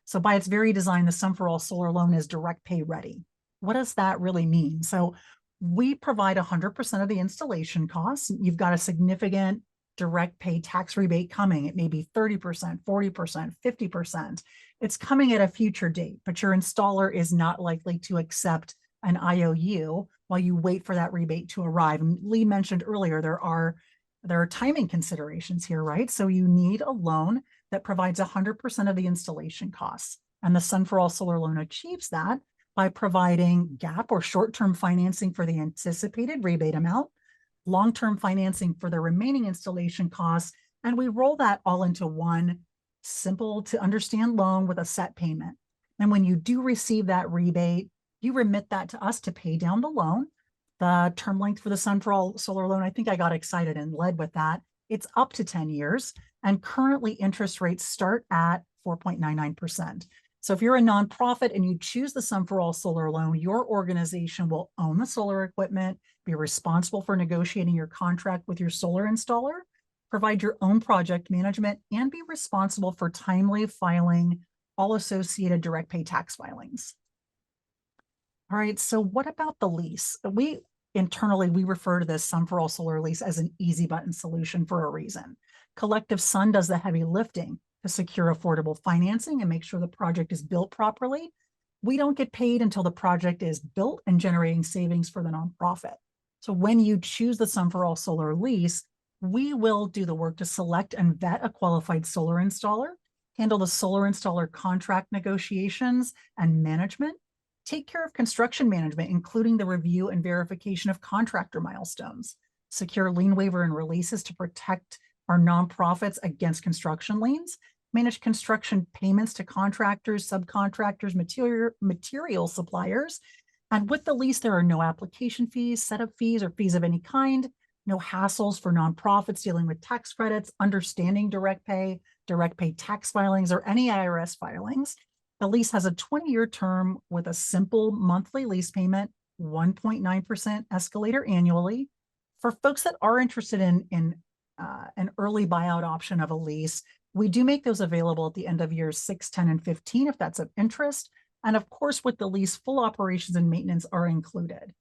So by its very design, the Sun for All solar loan is direct pay ready. What does that really mean? So we provide 100% of the installation costs. You've got a significant direct pay tax rebate coming. It may be 30%, 40%, 50%. It's coming at a future date, but your installer is not likely to accept an IOU while you wait for that rebate to arrive. And Lee mentioned earlier, there are timing considerations here, right? So you need a loan that provides 100% of the installation costs. And the Sun for All solar loan achieves that by providing gap or short-term financing for the anticipated rebate amount, long-term financing for the remaining installation costs, and we roll that all into one simple to understand loan with a set payment. And when you do receive that rebate, you remit that to us to pay down the loan. The term length for the Sun for All solar loan, I think I got excited and led with that. It's up to 10 years, and currently interest rates start at 4.99%. So if you're a nonprofit and you choose the Sun for All solar loan, your organization will own the solar equipment, be responsible for negotiating your contract with your solar installer, provide your own project management, and be responsible for timely filing all associated direct pay tax filings. All right, so what about the lease? Internally, we refer to this Sun for All solar lease as an easy button solution for a reason. CollectiveSun does the heavy lifting to secure affordable financing and make sure the project is built properly. We don't get paid until the project is built and generating savings for the nonprofit. So when you choose the Sun for All solar lease, we will do the work to select and vet a qualified solar installer, handle the solar installer contract negotiations and management, take care of construction management, including the review and verification of contractor milestones, secure lien waiver and releases to protect our nonprofits against construction liens, manage construction payments to contractors, subcontractors, material suppliers. And with the lease, there are no application fees, setup fees, or fees of any kind, no hassles for nonprofits dealing with tax credits, understanding direct pay tax filings, or any IRS filings. The lease has a 20-year term with a simple monthly lease payment, 1.9% escalator annually. For folks that are interested in an early buyout option of a lease, we do make those available at the end of years 6, 10, and 15 if that's of interest. And of course, with the lease, full operations and maintenance are included.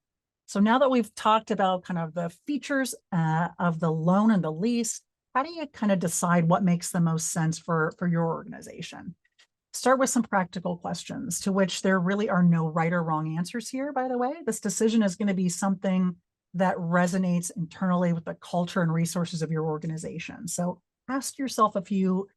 So now that we've talked about kind of the features of the loan and the lease, how do you kind of decide what makes the most sense for your organization? Start with some practical questions to which there really are no right or wrong answers here, by the way. This decision is going to be something that resonates internally with the culture and resources of your organization. So ask yourself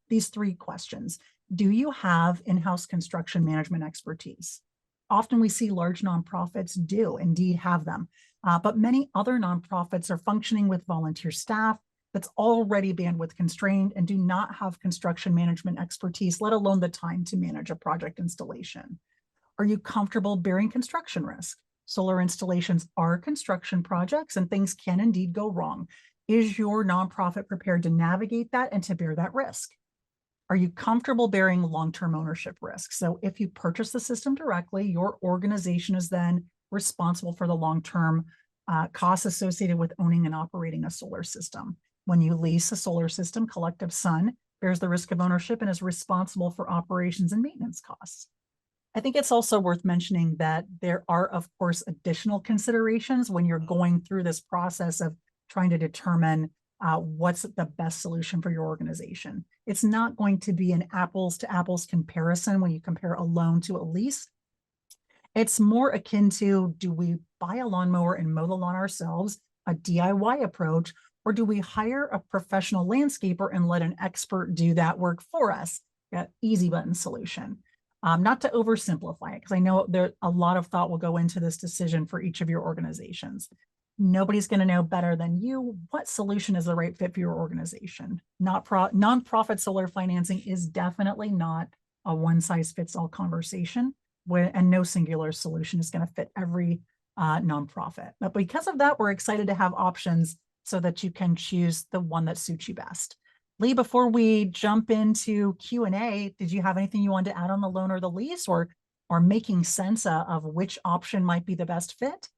these 3 questions. Do you have in-house construction management expertise? Often we see large nonprofits do indeed have them, but many other nonprofits are functioning with volunteer staff that's already bandwidth constrained and do not have construction management expertise, let alone the time to manage a project installation. Are you comfortable bearing construction risk? Solar installations are construction projects and things can indeed go wrong. Is your nonprofit prepared to navigate that and to bear that risk? Are you comfortable bearing long-term ownership risk? So if you purchase the system directly, your organization is then responsible for the long-term costs associated with owning and operating a solar system. When you lease a solar system, CollectiveSun bears the risk of ownership and is responsible for operations and maintenance costs. I think it's also worth mentioning that there are, of course, additional considerations when you're going through this process of trying to determine what's the best solution for your organization. It's not going to be an apples to apples comparison when you compare a loan to a lease. It's more akin to, do we buy a lawnmower and mow the lawn ourselves, a DIY approach, or do we hire a professional landscaper and let an expert do that work for us, easy button solution. Not to oversimplify it, because I know there a lot of thought will go into this decision for each of your organizations. Nobody's going to know better than you what solution is the right fit for your organization. Nonprofit solar financing is definitely not a one-size-fits-all conversation, and no singular solution is going to fit every nonprofit. But because of that, we're excited to have options so that you can choose the one that suits you best. Lee, before we jump into Q&A, did you have anything you wanted to add on the loan or the lease, or making sense of which option might be the best fit?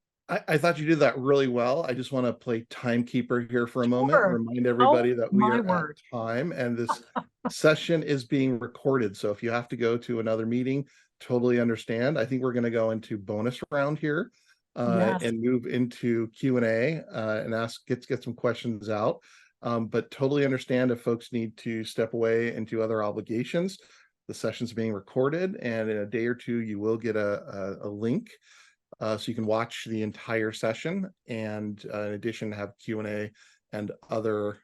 I thought you did that really well. I just want to play timekeeper here for a moment, Sure. remind everybody that we my are word. at time, and this session is being recorded. So if you have to go to another meeting, totally understand. I think we're going to go into bonus round here Yes. and move into Q&A and get some questions out. But totally understand if folks need to step away into other obligations. The session's being recorded, and in a day or two, you will get a link so you can watch the entire session, and in addition, have Q&A and other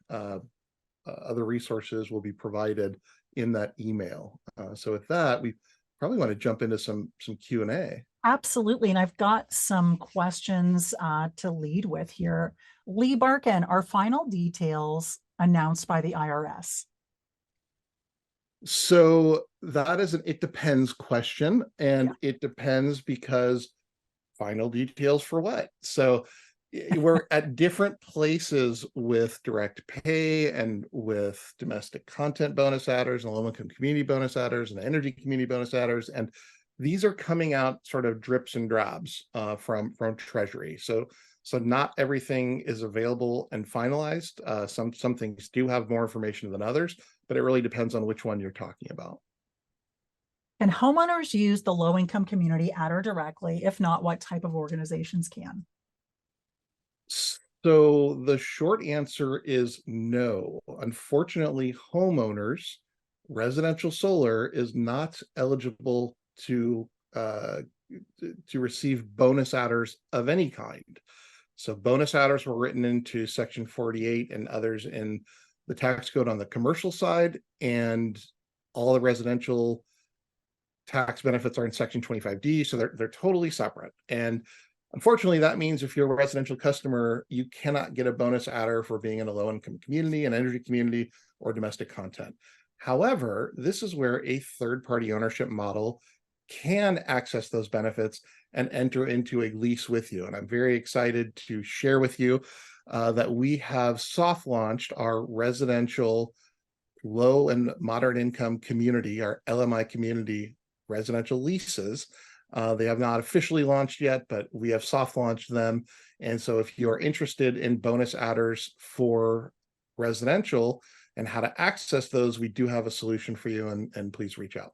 resources will be provided in that email. So with that, we probably want to jump into some Q&A. Absolutely. And I've got some questions to lead with here. Lee Barkin, are final details announced by the IRS? So that is an it depends question, and it depends because final details for what? So we're at different places with direct pay and with domestic content bonus adders and low-income community bonus adders and energy community bonus adders, and these are coming out sort of drips and drabs from Treasury. So not everything is available and finalized. Some things do have more information than others, but it really depends on which one you're talking about. Can homeowners use the low-income community adder directly? If not, what type of organizations can? So the short answer is no. Unfortunately, homeowners, residential solar is not eligible to receive bonus adders of any kind. So bonus adders were written into Section 48 and others in the tax code on the commercial side, and all the residential tax benefits are in Section 25D, so they're totally separate. And unfortunately, that means if you're a residential customer, you cannot get a bonus adder for being in a low-income community, an energy community, or domestic content. However, this is where a third-party ownership model can access those benefits and enter into a lease with you. And I'm very excited to share with you that we have soft launched our residential low and moderate income community, our LMI community residential leases. They have not officially launched yet, but we have soft launched them. And so if you're interested in bonus adders for residential and how to access those, we do have a solution for you, and please reach out.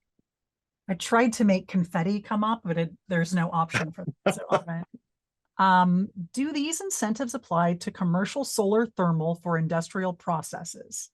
I tried to make confetti come up, but there's no option for that. So, do these incentives apply to commercial solar thermal for industrial processes?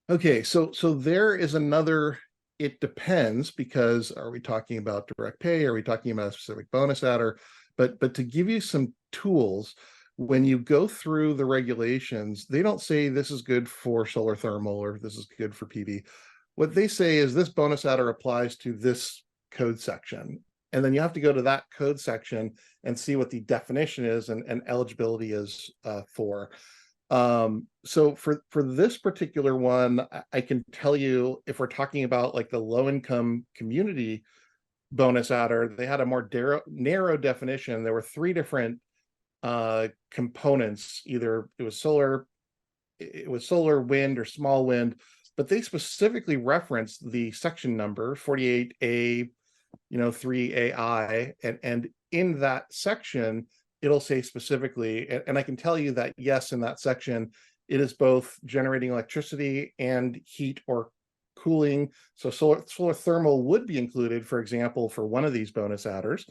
Okay, so there is another, it depends, because are we talking about direct pay? Are we talking about a specific bonus adder? But to give you some tools, when you go through the regulations, they don't say this is good for solar thermal or this is good for PV. What they say is this bonus adder applies to this code section. And then you have to go to that code section and see what the definition is and eligibility is for. So for this particular one, I can tell you, if we're talking about like the low income community bonus adder, they had a more narrow definition. There were three different components. Either it was solar, wind, or small wind, but they specifically referenced the section number 48A, 3AI, and in that section it'll say specifically, and I can tell you that yes, in that section it is both generating electricity and heat or cooling. So solar thermal would be included, for example, for one of these bonus adders.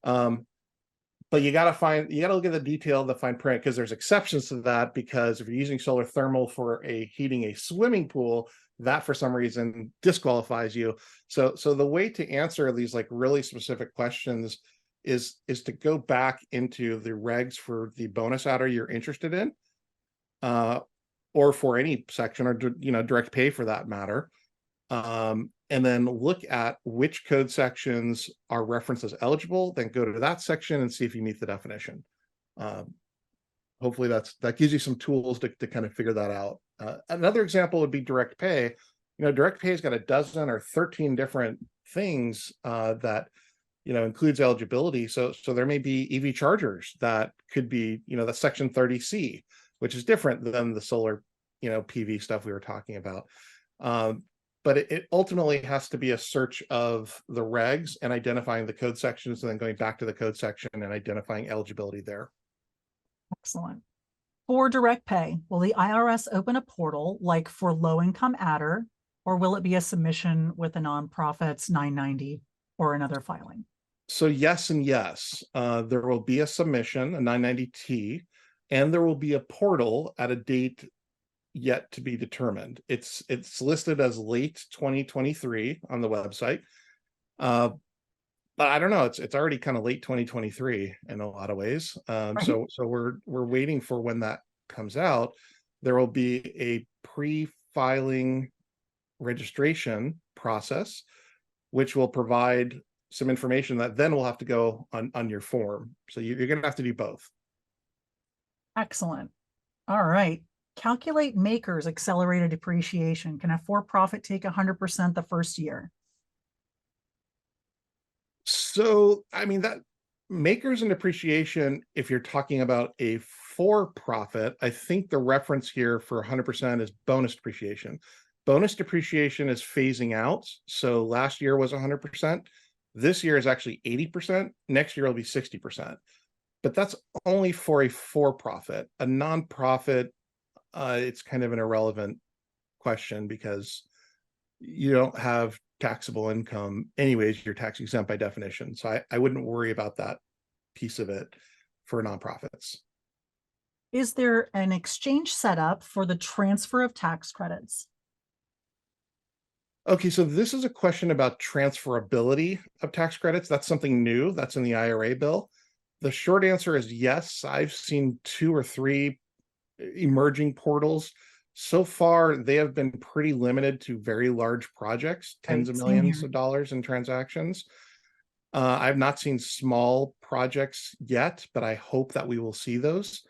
But you got to look at the detail, the fine print, because there's exceptions to that. Because if you're using solar thermal for heating a swimming pool, that for some reason disqualifies you. So the way to answer these like really specific questions is to go back into the regs for the bonus adder you're interested in, or for any section, or direct pay for that matter, and then look at which code sections are referenced as eligible, then go to that section and see if you meet the definition. Hopefully that gives you some tools to kind of figure that out. Another example would be direct pay. Direct pay's got a dozen or 13 different things that includes eligibility. So there may be EV chargers that could be, the section 30C, which is different than the solar, PV stuff we were talking about. But it ultimately has to be a search of the regs and identifying the code sections and then going back to the code section and identifying eligibility there. Excellent. For direct pay, will the IRS open a portal like for low-income adder, or will it be a submission with a nonprofit's 990 or another filing? So yes and yes. There will be a submission, a 990T, and there will be a portal at a date yet to be determined. It's listed as late 2023 on the website. But I don't know, it's already kind of late 2023 in a lot of ways. Right. So we're waiting for when that comes out. There will be a pre-filing registration process, which will provide some information that then will have to go on your form. So you're going to have to do both. Excellent. All right. Calculate makers accelerated depreciation. Can a for-profit take 100% the first year? So, I mean, that makers and depreciation, if you're talking about a for-profit, I think the reference here for 100% is bonus depreciation. Bonus depreciation is phasing out. So last year was 100%. This year is actually 80%. Next year will be 60%. But that's only for a for-profit. A nonprofit, it's kind of an irrelevant question because you don't have taxable income. Anyways, you're tax exempt by definition. So I wouldn't worry about that piece of it for nonprofits. Is there an exchange set up for the transfer of tax credits? Okay, so this is a question about transferability of tax credits. That's something new. That's in the IRA bill. The short answer is yes. I've seen 2 or 3 emerging portals. So far, they have been pretty limited to very large projects, tens of millions of dollars in transactions. I've not seen small projects yet, but I hope that we will see those.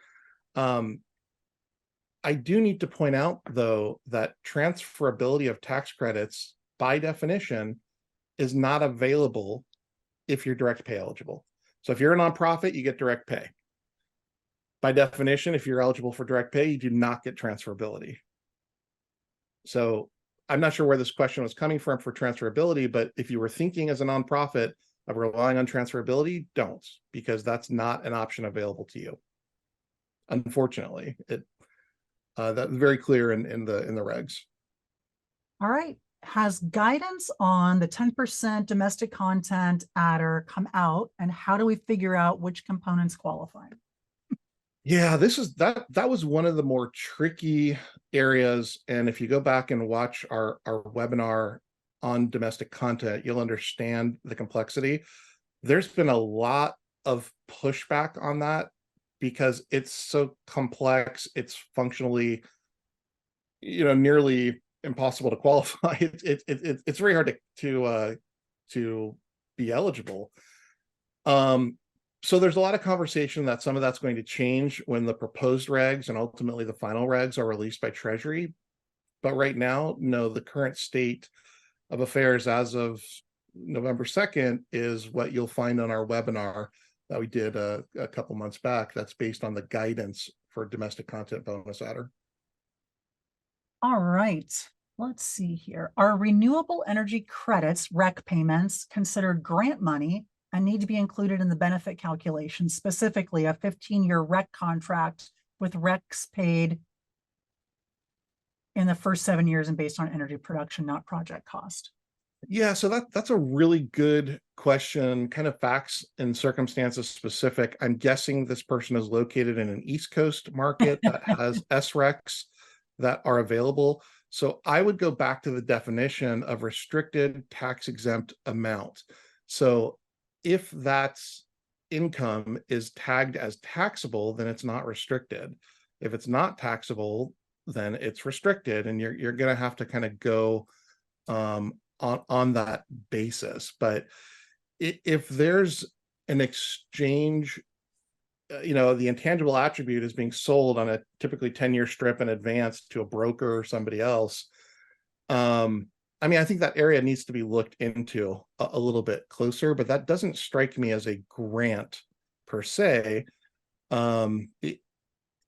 I do need to point out, though, that transferability of tax credits, by definition, is not available if you're direct pay eligible. So if you're a nonprofit, you get direct pay. By definition, if you're eligible for direct pay, you do not get transferability. So I'm not sure where this question was coming from for transferability, but if you were thinking as a nonprofit of relying on transferability, don't, because that's not an option available to you. Unfortunately, that's very clear in the regs. All right. Has guidance on the 10% domestic content adder come out, and how do we figure out which components qualify? Yeah, that was one of the more tricky areas. And if you go back and watch our webinar on domestic content, you'll understand the complexity. There's been a lot of pushback on that because it's so complex. It's functionally, nearly impossible to qualify. It's very hard to be eligible. So there's a lot of conversation that some of that's going to change when the proposed regs and ultimately the final regs are released by Treasury. But right now, no, the current state of affairs as of November 2nd is what you'll find on our webinar that we did a couple months back. That's based on the guidance for domestic content bonus adder. All right. Let's see here. Are renewable energy credits, REC payments, considered grant money and need to be included in the benefit calculation, specifically a 15-year REC contract with RECs paid in the first 7 years and based on energy production, not project cost? Yeah, so that's a really good question, kind of facts and circumstances specific. I'm guessing this person is located in an East Coast market that has SRECs that are available. So I would go back to the definition of restricted tax exempt amount. So if that's income is tagged as taxable, then it's not restricted. If it's not taxable, then it's restricted, and you're going to have to kind of go on that basis. But if there's an exchange, the intangible attribute is being sold on a typically 10-year strip in advance to a broker or somebody else. I think that area needs to be looked into a little bit closer, but that doesn't strike me as a grant per se.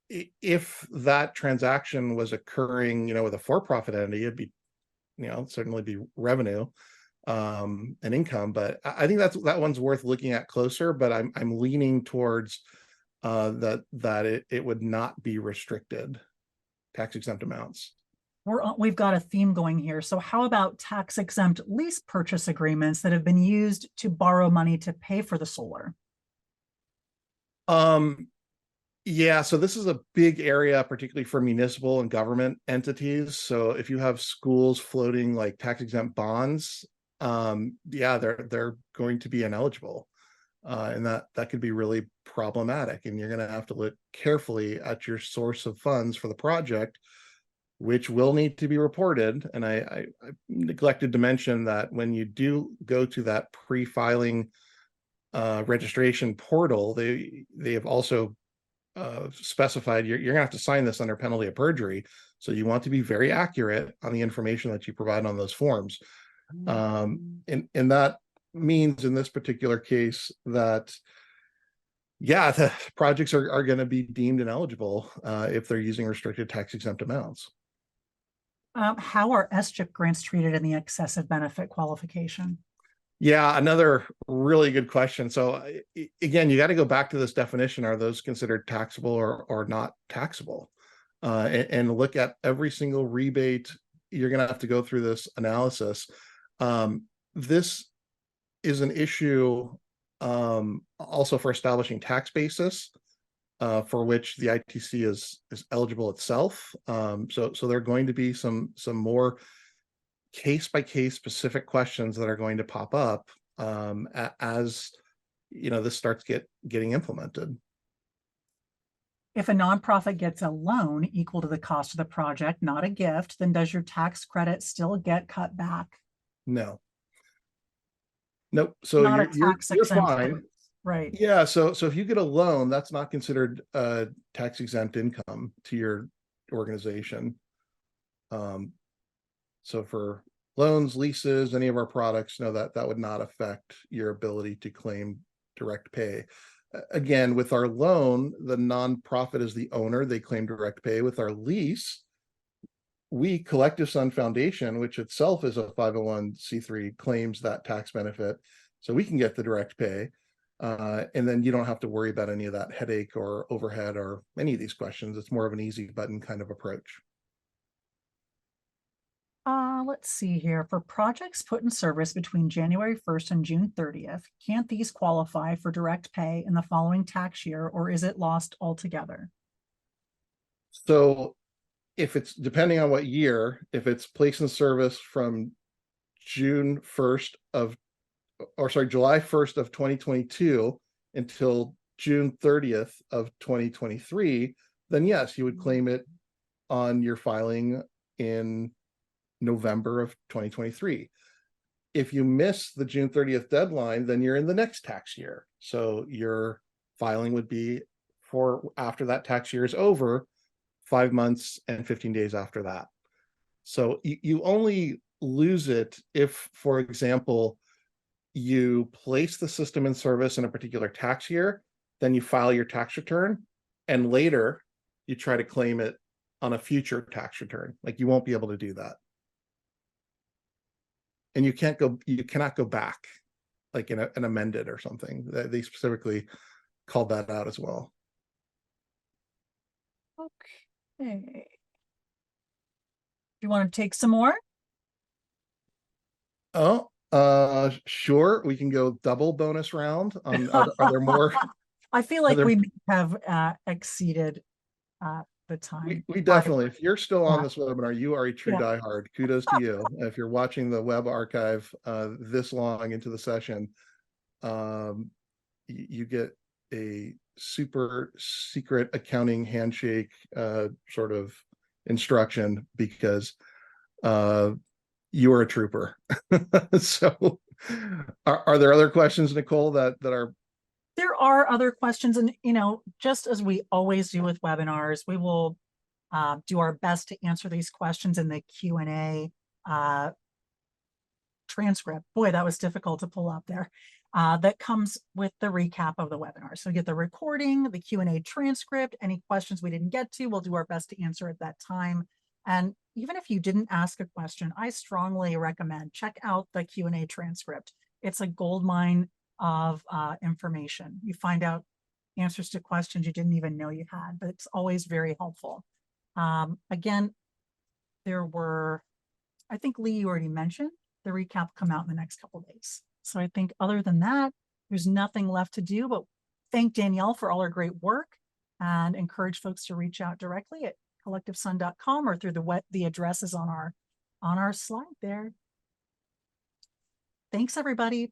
If that transaction was occurring, with a for-profit entity, it'd be, certainly be revenue and income. But I think that one's worth looking at closer. But I'm leaning towards that it would not be restricted tax exempt amounts. We've got a theme going here. So how about tax exempt lease purchase agreements that have been used to borrow money to pay for the solar? Yeah, so this is a big area, particularly for municipal and government entities. So if you have schools floating like tax exempt bonds, they're going to be ineligible. And that could be really problematic. And you're going to have to look carefully at your source of funds for the project, which will need to be reported. And I neglected to mention that when you do go to that pre-filing registration portal, they have also specified you're gonna have to sign this under penalty of perjury. So you want to be very accurate on the information that you provide on those forms. And that means in this particular case that, the projects are going to be deemed ineligible if they're using restricted tax exempt amounts. How are SCHIP grants treated in the excessive benefit qualification? Yeah, another really good question. So again, you got to go back to this definition. Are those considered taxable or not taxable? And look at every single rebate. You're going to have to go through this analysis. This is an issue also for establishing tax basis, for which the ITC is eligible itself. So there are going to be some more case-by-case specific questions that are going to pop up as this starts getting implemented. If a nonprofit gets a loan equal to the cost of the project, not a gift, then does your tax credit still get cut back? No. Nope. So you're fine. Right. Yeah. So if you get a loan, that's not considered tax exempt income to your organization. So for loans, leases, any of our products, that would not affect your ability to claim direct pay. Again, with our loan, the nonprofit is the owner, they claim direct pay. With our lease, we, CollectiveSun Foundation, which itself is a 501c3, claims that tax benefit. So we can get the direct pay. And then you don't have to worry about any of that headache or overhead or any of these questions. It's more of an easy button kind of approach. Let's see here. For projects put in service between January 1st and June 30th, can't these qualify for direct pay in the following tax year, or is it lost altogether? So if it's depending on what year, if it's placed in service from July 1st of 2022 until June 30th of 2023, then yes, you would claim it on your filing in November of 2023. If you miss the June 30th deadline, then you're in the next tax year. So your filing would be for after that tax year is over, 5 months and 15 days after that. So you only lose it if, for example, you place the system in service in a particular tax year, then you file your tax return, and later you try to claim it on a future tax return. Like, you won't be able to do that. And you cannot go back, like in an amended or something. They specifically called that out as well. Okay. Do you want to take some more? Oh, sure. We can go double bonus round. Are there more? I feel like we have exceeded the time. We definitely, if you're still on Yeah. this webinar, you are a true diehard. Kudos to you. If you're watching the web archive this long into the session, you get a super secret accounting handshake sort of instruction, because You are a trooper. So are there other questions, Nicole, that are There are other questions, and just as we always do with webinars, we will do our best to answer these questions in the Q&A transcript. Boy, that was difficult to pull up there. That comes with the recap of the webinar. So you get the recording, the Q&A transcript, any questions we didn't get to, we'll do our best to answer at that time. And even if you didn't ask a question, I strongly recommend check out the Q&A transcript. It's a goldmine of information. You find out answers to questions you didn't even know you had, but it's always very helpful. Again, there were, I think Lee, you already mentioned, the recap come out in the next couple of days. So I think other than that, there's nothing left to do, but thank Danielle for all her great work and encourage folks to reach out directly at CollectiveSun.com or through the addresses on our slide there. Thanks, everybody.